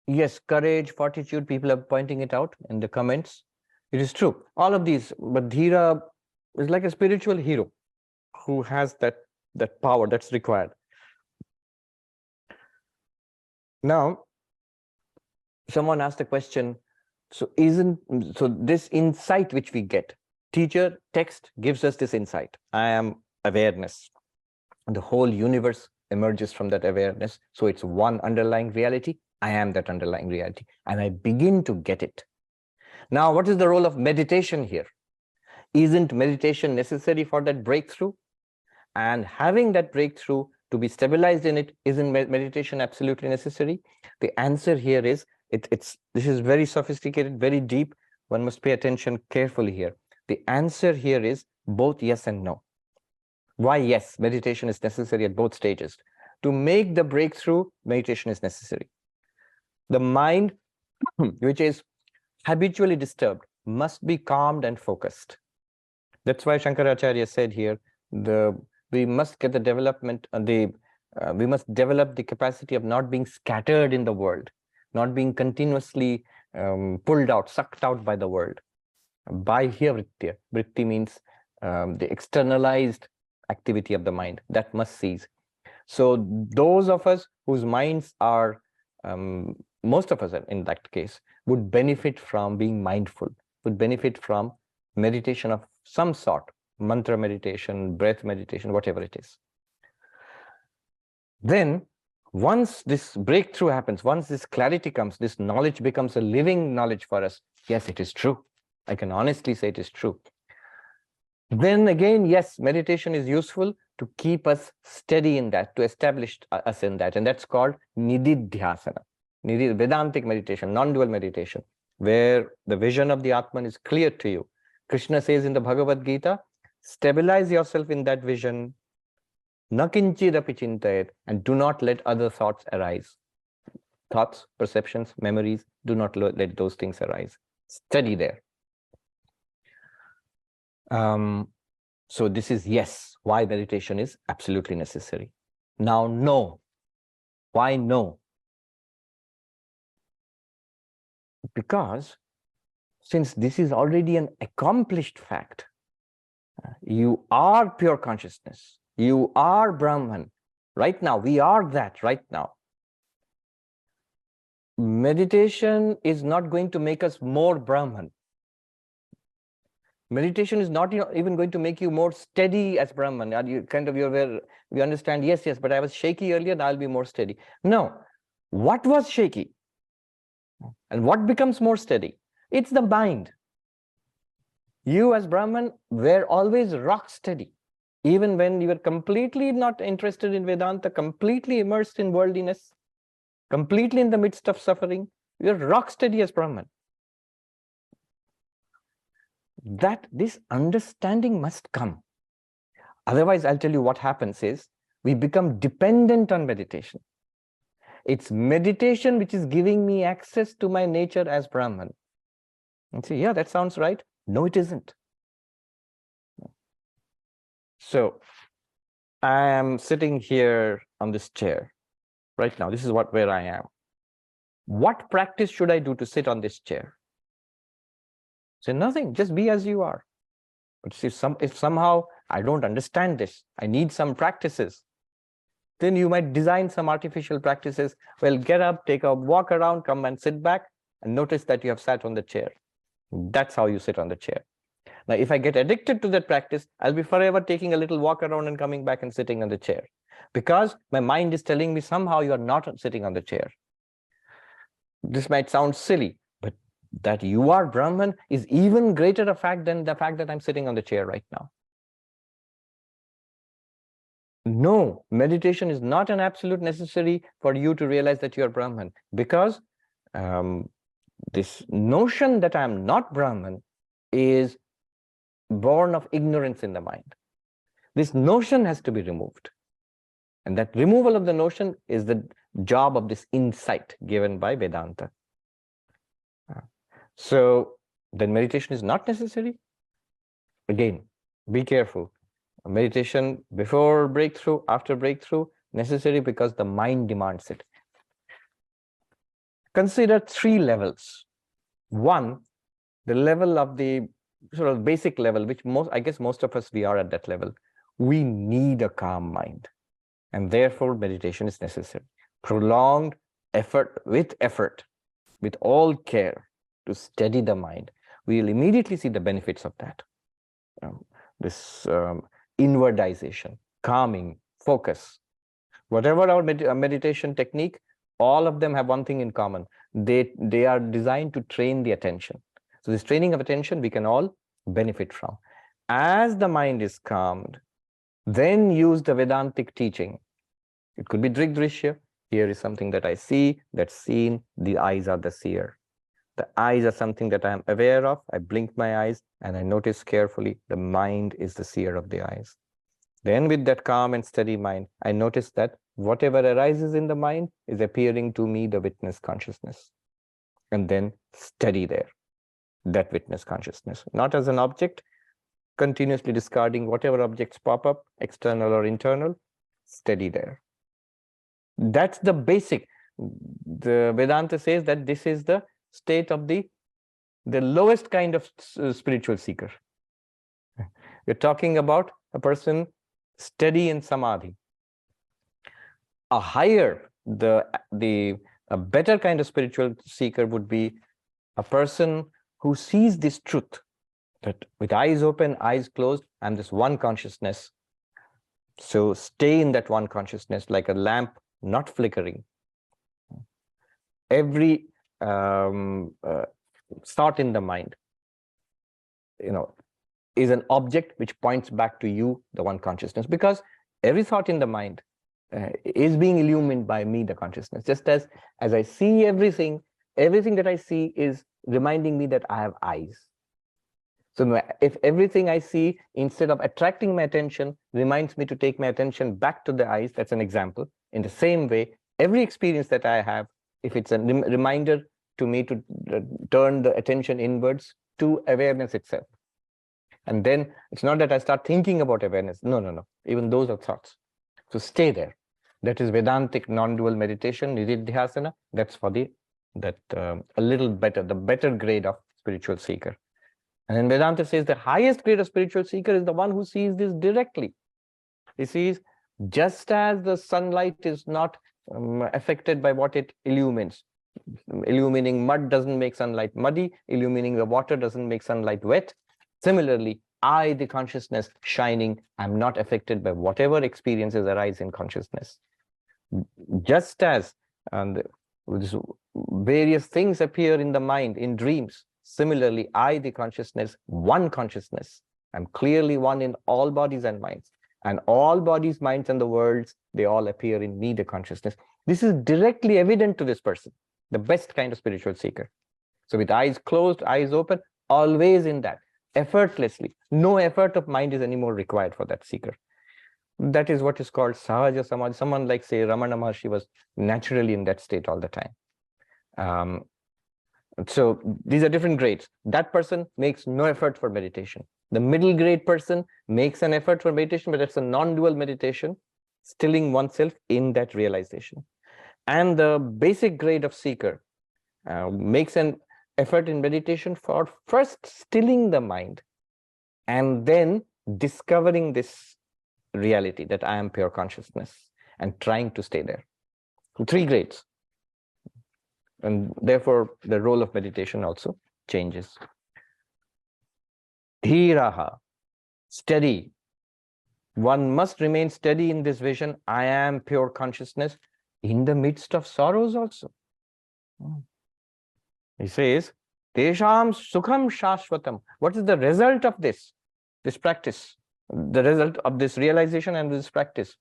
Speaker 1: yes, courage, fortitude, people are pointing it out in the comments. It is true. All of these, but dhira is like a spiritual hero who has that power that's required. Now, someone asked the question, so this insight which we get, teacher, text gives us this insight. I am awareness. The whole universe emerges from that awareness. So it's one underlying reality. I am that underlying reality. And I begin to get it. Now, what is the role of meditation here? Isn't meditation necessary for that breakthrough? And having that breakthrough to be stabilized in it, isn't meditation absolutely necessary? The answer here is, this is very sophisticated, very deep. One must pay attention carefully here. The answer here is both yes and no. Why yes? Meditation is necessary at both stages. To make the breakthrough, meditation is necessary. The mind, which is habitually disturbed, must be calmed and focused. That's why Shankaracharya said here, we must get the development, we must develop the capacity of not being scattered in the world, not being continuously pulled out, sucked out by the world. Bahya vritti. Vritti means the externalized activity of the mind. That must cease. So those of us whose minds are, most of us in that case, would benefit from being mindful, would benefit from meditation of some sort, mantra meditation, breath meditation, whatever it is. Then, once this breakthrough happens, once this clarity comes, this knowledge becomes a living knowledge for us. Yes, it is true. I can honestly say it is true. Then again, yes, meditation is useful to keep us steady in that, to establish us in that. And that's called nididhyasana. Vedantic meditation, non-dual meditation, where the vision of the Atman is clear to you. Krishna says in the Bhagavad Gita, stabilize yourself in that vision, na kinchidapi chintayet, and do not let other thoughts arise. Thoughts, perceptions, memories, do not let those things arise. Steady there. So this is yes, why meditation is absolutely necessary. Now, no. Why no? Because since this is already an accomplished fact, you are pure consciousness, you are Brahman. Right now, we are that right now. Meditation is not going to make us more Brahman. Meditation is not even going to make you more steady as Brahman. You kind of, we understand, yes, but I was shaky earlier, now I'll be more steady. No. What was shaky? And what becomes more steady? It's the mind. You as Brahman were always rock steady. Even when you were completely not interested in Vedanta, completely immersed in worldliness, completely in the midst of suffering, you're rock steady as Brahman. That this understanding must come. Otherwise, I'll tell you what happens is we become dependent on meditation. It's meditation which is giving me access to my nature as Brahman. And say, yeah, that sounds right. No, it isn't. So I am sitting here on this chair right now. This is where I am. What practice should I do to sit on this chair? Say nothing, just be as you are. But if somehow I don't understand this, I need some practices, then you might design some artificial practices. Well, get up, take a walk around, come and sit back, and notice that you have sat on the chair. That's how you sit on the chair. Now, if I get addicted to that practice, I'll be forever taking a little walk around and coming back and sitting on the chair. Because my mind is telling me somehow you are not sitting on the chair. This might sound silly, but that you are Brahman is even greater a fact than the fact that I'm sitting on the chair right now. No, meditation is not an absolute necessary for you to realize that you are Brahman, because this notion that I am not Brahman is born of ignorance in the mind. This notion has to be removed. And that removal of the notion is the job of this insight given by Vedanta. So then meditation is not necessary. Again, be careful. Meditation before breakthrough, after breakthrough, necessary because the mind demands it. Consider 3 levels. 1, the level of the sort of basic level, which I guess most of us, we are at that level. We need a calm mind. And therefore, meditation is necessary. Prolonged effort, with all care to steady the mind. We will immediately see the benefits of that. This inwardization, calming, focus. Whatever our meditation technique, all of them have one thing in common. They are designed to train the attention. So this training of attention we can all benefit from. As the mind is calmed, then use the Vedantic teaching. It could be Drigdrishya. Here is something that I see, that's seen. The eyes are the seer. The eyes are something that I am aware of. I blink my eyes and I notice carefully. The mind is the seer of the eyes. Then with that calm and steady mind, I notice that whatever arises in the mind is appearing to me the witness consciousness. And then steady there, that witness consciousness. Not as an object, continuously discarding whatever objects pop up, external or internal, steady there. That's the basic. The Vedanta says that this is the state of the lowest kind of spiritual seeker. We're talking about a person steady in samadhi. A higher, a better kind of spiritual seeker would be a person who sees this truth, that with eyes open, eyes closed, I'm this one consciousness. So stay in that one consciousness like a lamp, not flickering. Every thought in the mind, is an object which points back to you, the one consciousness, because every thought in the mind is being illumined by me, the consciousness. Just as I see everything that I see is reminding me that I have eyes. So if everything I see, instead of attracting my attention, reminds me to take my attention back to the eyes, that's an example. In the same way, every experience that I have, if it's a reminder to me to turn the attention inwards to awareness itself. And then it's not that I start thinking about awareness. No. Even those are thoughts. So stay there. That is Vedantic non-dual meditation, Nididhyasana. That's for a little better, the better grade of spiritual seeker. And then Vedanta says the highest grade of spiritual seeker is the one who sees this directly. He sees just as the sunlight is not affected by what it illumines. Illumining mud doesn't make sunlight muddy. Illumining the water doesn't make sunlight wet. Similarly, I, the consciousness shining, I'm not affected by whatever experiences arise in consciousness. Just as various things appear in the mind, in dreams, similarly, I, the consciousness, one consciousness, I'm clearly one in all bodies and minds. And all bodies, minds, and the worlds, they all appear in me, the consciousness. This is directly evident to this person, the best kind of spiritual seeker. So with eyes closed, eyes open, always in that, effortlessly. No effort of mind is anymore required for that seeker. That is what is called Sahaja Samadhi. Someone like, say, Ramana Maharshi was naturally in that state all the time. So these are different grades. That person makes no effort for meditation. The middle grade person makes an effort for meditation, but that's a non-dual meditation, stilling oneself in that realization. And the basic grade of seeker makes an effort in meditation for first stilling the mind and then discovering this reality that I am pure consciousness and trying to stay there. So 3 grades. And therefore, the role of meditation also changes. Dhiraha, steady. One must remain steady in this vision. I am pure consciousness in the midst of sorrows also. He says, Tesham sukham shashvatam. What is the result of this practice? The result of this realization and this practice?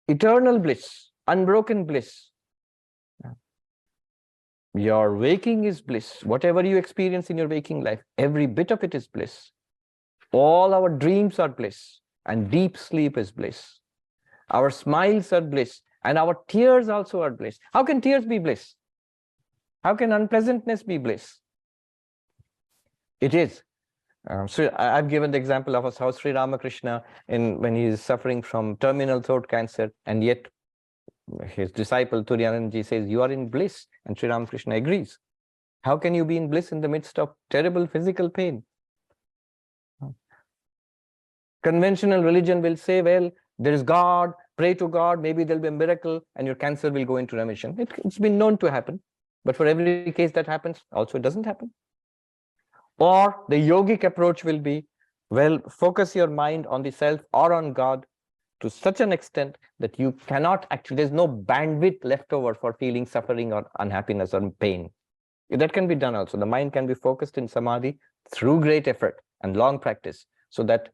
Speaker 1: Eternal bliss, unbroken bliss. Your waking is bliss. Whatever you experience in your waking life, every bit of it is bliss. All our dreams are bliss, and deep sleep is bliss. Our smiles are bliss, and our tears also are bliss. How can tears be bliss? How can unpleasantness be bliss? It is. So I've given the example of how Sri Ramakrishna, when he is suffering from terminal throat cancer, and yet his disciple Turyananji says, you are in bliss, and Sri Ramakrishna agrees. How can you be in bliss in the midst of terrible physical pain? Conventional religion will say, well, there is God, pray to God, maybe there'll be a miracle, and your cancer will go into remission. It's been known to happen, but for every case that happens, also it doesn't happen. Or the yogic approach will be, well, focus your mind on the self or on God to such an extent that you cannot actually, there's no bandwidth left over for feeling suffering or unhappiness or pain. That can be done also. The mind can be focused in samadhi through great effort and long practice so that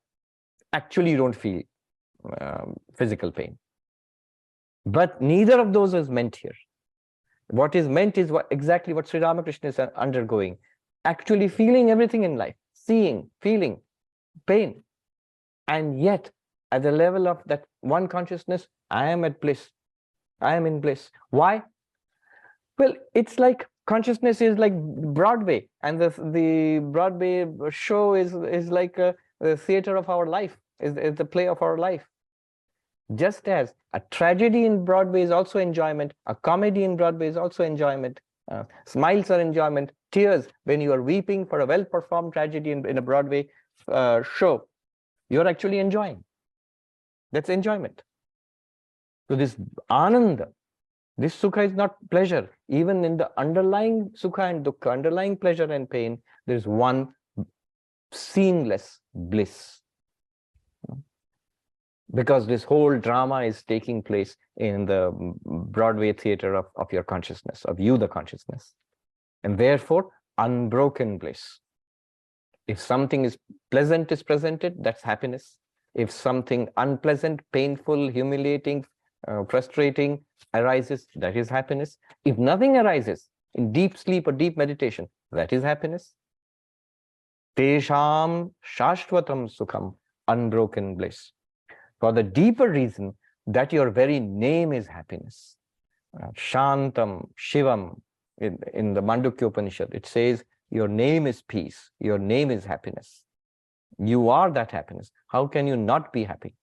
Speaker 1: actually you don't feel physical pain. But neither of those is meant here. What is meant is exactly what Sri Ramakrishna is undergoing. Actually feeling everything in life, seeing, feeling, pain. And yet, at the level of that one consciousness, I am at bliss. I am in bliss. Why? Well, it's like consciousness is like Broadway, and the Broadway show is like the theater of our life, is the play of our life. Just as a tragedy in Broadway is also enjoyment, a comedy in Broadway is also enjoyment. Smiles are enjoyment. Tears, when you are weeping for a well-performed tragedy in a Broadway show, you're actually enjoying. That's enjoyment. So this ananda, this sukha is not pleasure. Even in the underlying sukha and dukkha, underlying pleasure and pain, there is one seamless bliss. Because this whole drama is taking place in the Broadway theater of your consciousness, of you, the consciousness. And therefore, unbroken bliss. If something is pleasant is presented, that's happiness. If something unpleasant, painful, humiliating, frustrating arises, that is happiness. If nothing arises in deep sleep or deep meditation, that is happiness. Tesham shashvatam sukham, unbroken bliss. For the deeper reason that your very name is happiness. Shantam, Shivam, in the Mandukya Upanishad, it says, your name is peace, your name is happiness. You are that happiness. How can you not be happy?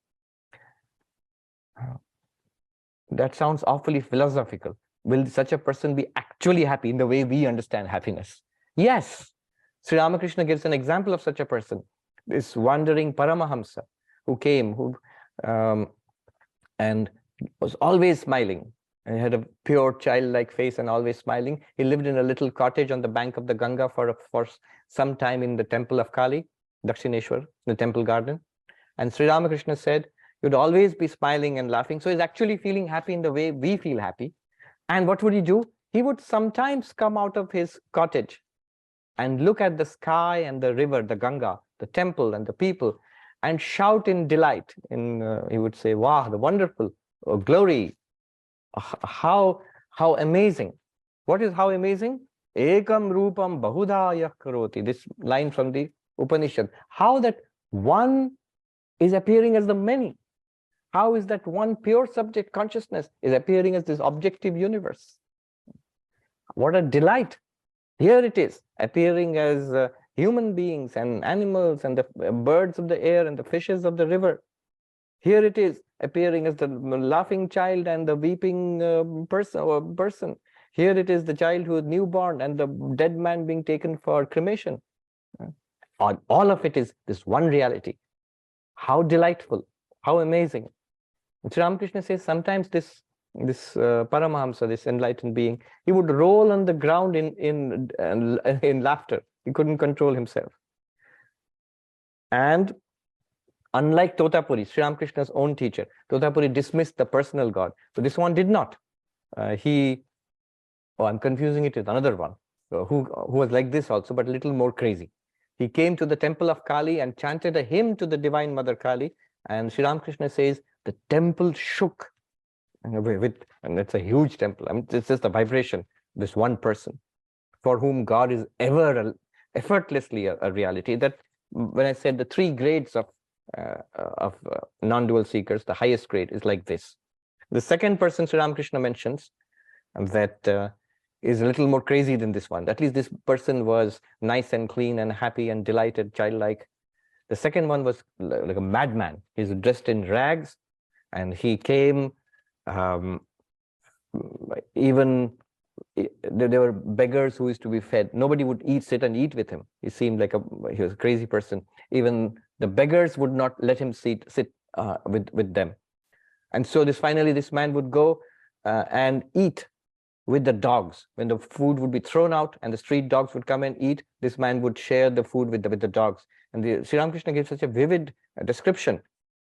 Speaker 1: That sounds awfully philosophical. Will such a person be actually happy in the way we understand happiness? Yes. Sri Ramakrishna gives an example of such a person. This wandering Paramahamsa who came, and was always smiling. And he had a pure childlike face and always smiling. He lived in a little cottage on the bank of the Ganga for some time in the temple of Kali, Dakshineshwar, the temple garden. And Sri Ramakrishna said, you'd always be smiling and laughing. So he's actually feeling happy in the way we feel happy. And what would he do? He would sometimes come out of his cottage and look at the sky and the river, the Ganga, the temple and the people, and shout in delight. He would say, wow, the wonderful glory. How amazing. What is how amazing? Ekam rupam bahudha karoti. This line from the Upanishad. How that one is appearing as the many. How is that one pure subject consciousness is appearing as this objective universe? What a delight. Here it is, appearing as human beings and animals and the birds of the air and the fishes of the river. Here it is, appearing as the laughing child and the weeping person. Here it is, the child who is newborn and the dead man being taken for cremation. All of it is this one reality. How delightful, how amazing. Sri Ramakrishna says sometimes this Paramahamsa, this enlightened being, he would roll on the ground in laughter. He couldn't control himself. And unlike Totapuri, Sri Ramakrishna's own teacher, Totapuri dismissed the personal God. So this one did not. I'm confusing it with another one who was like this also, but a little more crazy. He came to the temple of Kali and chanted a hymn to the Divine Mother Kali. And Sri Ramakrishna says the temple shook. And it's a huge temple. I mean, it's just a vibration. This one person for whom God is ever effortlessly a reality. That when I said the three grades of non-dual seekers, the highest grade is like this. The second person Sri Ramakrishna mentions that is a little more crazy than this one. At least this person was nice and clean and happy and delighted, childlike. The second one was like a madman. He's dressed in rags, and he came. Even there were beggars who used to be fed. Nobody would sit and eat with him. He seemed like he was a crazy person. Even the beggars would not let him sit with them. And so finally this man would go and eat with the dogs. When the food would be thrown out and the street dogs would come and eat, this man would share the food with the dogs. And Sri Ramakrishna gives such a vivid description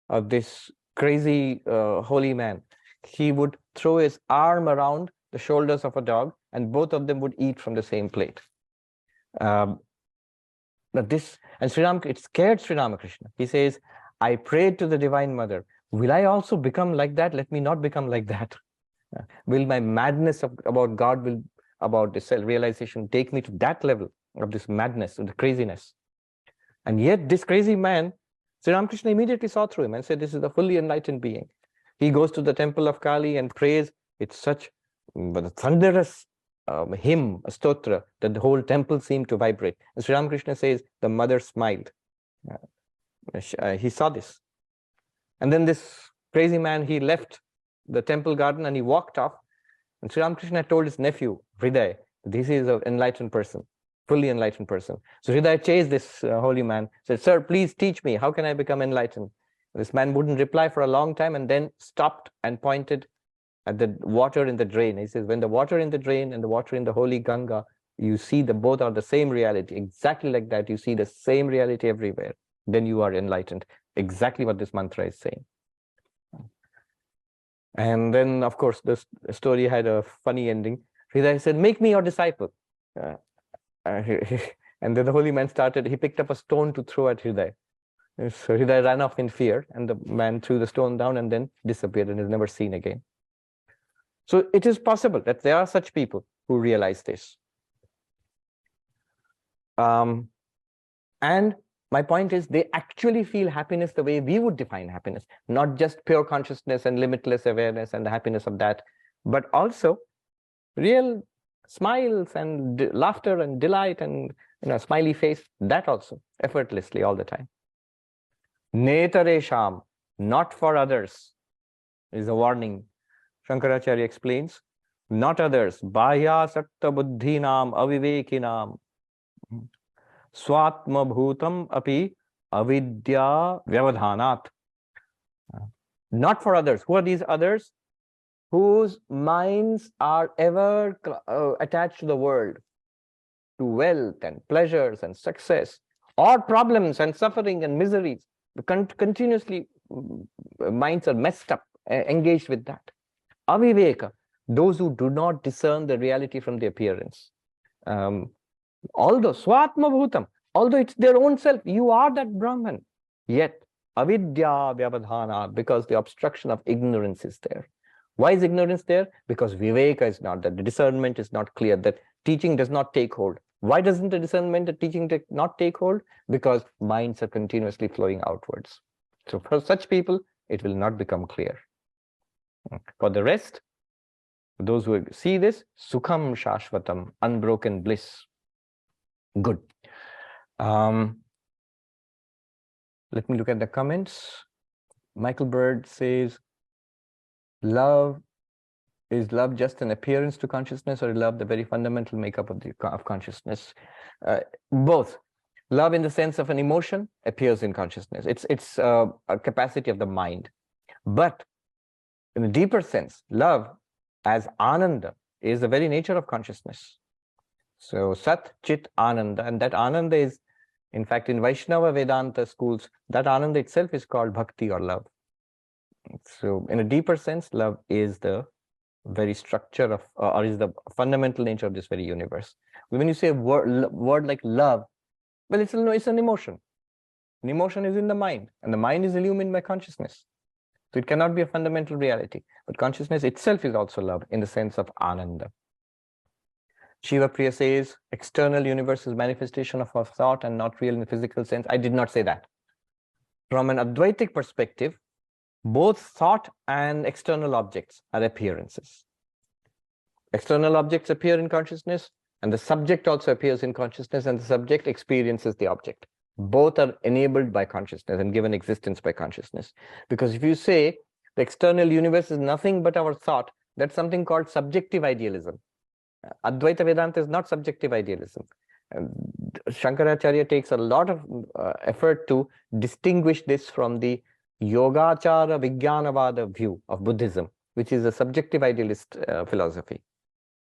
Speaker 1: of this crazy holy man. He would throw his arm around the shoulders of a dog, and both of them would eat from the same plate. It scared Sri Ramakrishna. He says, I prayed to the Divine Mother, will I also become like that? Let me not become like that. Will my madness about God, about the self-realization take me to that level of this madness, of the craziness? And yet this crazy man, Sri Ramakrishna immediately saw through him and said, this is a fully enlightened being. He goes to the temple of Kali and prays. It's such a thunderous hymn, a stotra, that the whole temple seemed to vibrate. And Sri Ramakrishna says, the mother smiled. He saw this. And then this crazy man, he left the temple garden and he walked off. And Sri Ramakrishna told his nephew, Hriday, this is an enlightened person, fully enlightened person. So Hriday chased this holy man, said, sir, please teach me. How can I become enlightened? This man wouldn't reply for a long time and then stopped and pointed at the water in the drain. He says, when the water in the drain and the water in the holy Ganga, you see both are the same reality. Exactly like that, you see the same reality everywhere. Then you are enlightened. Exactly what this mantra is saying. And then, of course, the story had a funny ending. Hriday said, make me your disciple. And then the holy man he picked up a stone to throw at Hriday. So Hriday ran off in fear, and the man threw the stone down and then disappeared and is never seen again. So it is possible that there are such people who realize this. And my point is, they actually feel happiness the way we would define happiness, not just pure consciousness and limitless awareness and the happiness of that, but also real smiles and laughter and delight and smiley face, that also effortlessly all the time. Netaresham, not for others, is a warning. Shankaracharya explains, not others. Bahya sakta buddhinam avivekinam swatma bhutam api avidya vyavadhanat. Not for others. Who are these others? whose minds are ever attached to the world, to wealth and pleasures and success, or problems and suffering and miseries. Continuously, minds are messed up, engaged with that. Aviveka, those who do not discern the reality from the appearance. Although Swatma Bhutam, although it's their own self, you are that Brahman. Yet, avidya vyavadhana, because the obstruction of ignorance is there. Why is ignorance there? Because viveka is not there. The discernment is not clear. That teaching does not take hold. Why doesn't the discernment, the teaching not take hold? Because minds are continuously flowing outwards. So for such people, it will not become clear. For the rest, those who see this, sukham shashvatam, unbroken bliss. Good. Let me look at the comments. Michael Bird says, is love just an appearance to consciousness, or is love the very fundamental makeup of consciousness? Both. Love in the sense of an emotion appears in consciousness. It's a capacity of the mind. But in a deeper sense, love as Ananda is the very nature of consciousness. So Sat, Chit, Ananda, and that Ananda is, in fact, in Vaishnava Vedanta schools, that Ananda itself is called Bhakti or love. So in a deeper sense, love is the very structure of, or is the fundamental nature of this very universe. When you say a word like love, well, it's an emotion. An emotion is in the mind, and the mind is illumined by consciousness. So it cannot be a fundamental reality. But consciousness itself is also love in the sense of Ananda. Shiva Priya says, external universe is manifestation of our thought and not real in the physical sense. I did not say that. From an Advaitic perspective, both thought and external objects are appearances. External objects appear in consciousness, and the subject also appears in consciousness, and the subject experiences the object. Both are enabled by consciousness and given existence by consciousness. Because if you say the external universe is nothing but our thought, that's something called subjective idealism. Advaita Vedanta is not subjective idealism. Shankaracharya takes a lot of effort to distinguish this from the Yogachara Vijnanavada view of Buddhism, which is a subjective idealist philosophy.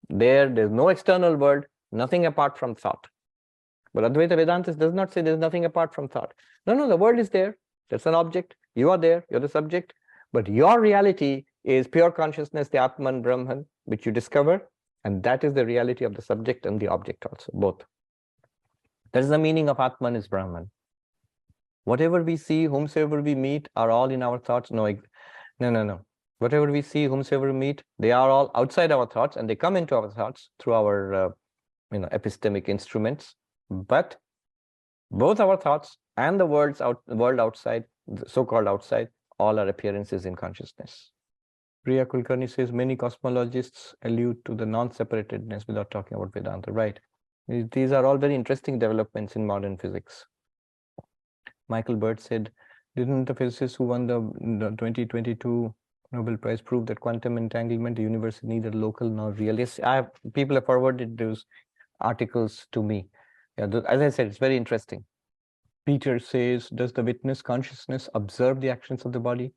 Speaker 1: There's no external world, nothing apart from thought. But Advaita Vedanta does not say there's nothing apart from thought. No, the world is there. There's an object. You are there. You're the subject. But your reality is pure consciousness, the Atman Brahman, which you discover. And that is the reality of the subject and the object also, both. That is the meaning of Atman is Brahman. Whatever we see, whomsoever we meet, are all in our thoughts. No. Whatever we see, whomsoever we meet, they are all outside our thoughts, and they come into our thoughts through our epistemic instruments. But both our thoughts and the world outside, the so-called outside, all are appearances in consciousness. Priya Kulkarni says many cosmologists allude to the non-separatedness without talking about Vedanta. Right. These are all very interesting developments in modern physics. Michael Bird said, didn't the physicist who won the 2022 Nobel Prize prove that quantum entanglement, the universe is neither local nor real? Yes, people have forwarded those articles to me. Yeah, as I said, it's very interesting. Peter says, does the witness consciousness observe the actions of the body?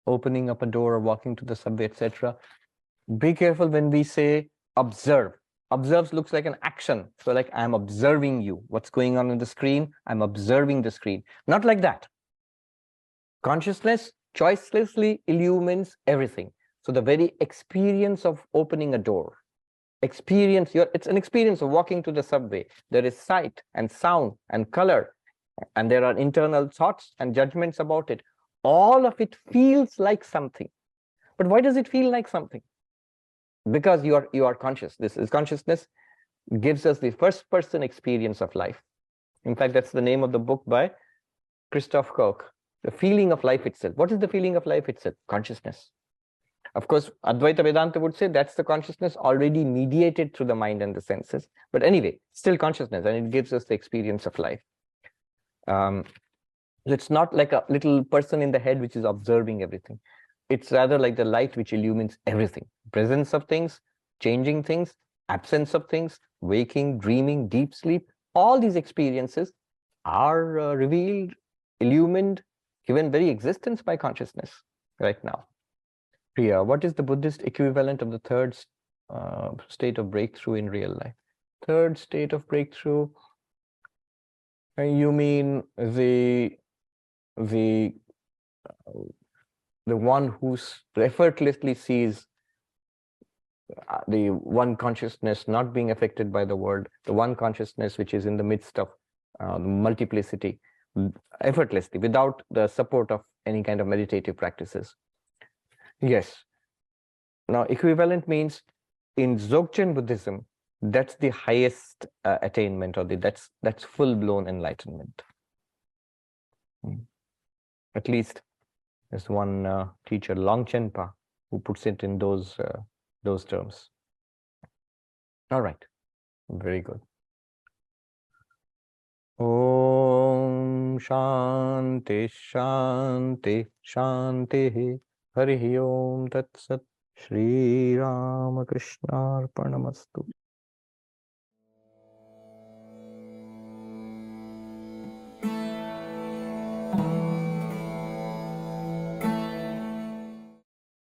Speaker 1: Opening up a door or walking to the subway, etc. Be careful when we say observe. Observes looks like an action. So like I'm observing you. What's going on the screen? I'm observing the screen. Not like that. Consciousness choicelessly illumines everything. So the very experience of opening a door, it's an experience of walking to the subway. There is sight and sound and color, and there are internal thoughts and judgments about it. All of it feels like something. But why does it feel like something? Because you are conscious. This is consciousness gives us the first person experience of life. In fact, that's the name of the book by Christoph Koch, The Feeling of Life Itself. What is the feeling of life itself? Consciousness. Of course, Advaita Vedanta would say that's the consciousness already mediated through the mind and the senses. But anyway, still consciousness, and it gives us the experience of life. It's not like a little person in the head which is observing everything. It's rather like the light which illumines everything. Presence of things, changing things, absence of things, waking, dreaming, deep sleep. All these experiences are revealed, illumined, given very existence by consciousness right now. Priya, what is the Buddhist equivalent of the third state of breakthrough in real life? Third state of breakthrough, you mean the one who effortlessly sees the one consciousness not being affected by the world, the one consciousness which is in the midst of multiplicity, effortlessly, without the support of any kind of meditative practices. Yes. Now, equivalent means in Dzogchen Buddhism, that's the highest attainment, or that's full-blown enlightenment. At least there's one teacher, Longchenpa, who puts it in those terms. All right, very good. Om Shanti Shanti Shanti Hari Om Tat Sat Shri Ramakrishna Arpanamastu.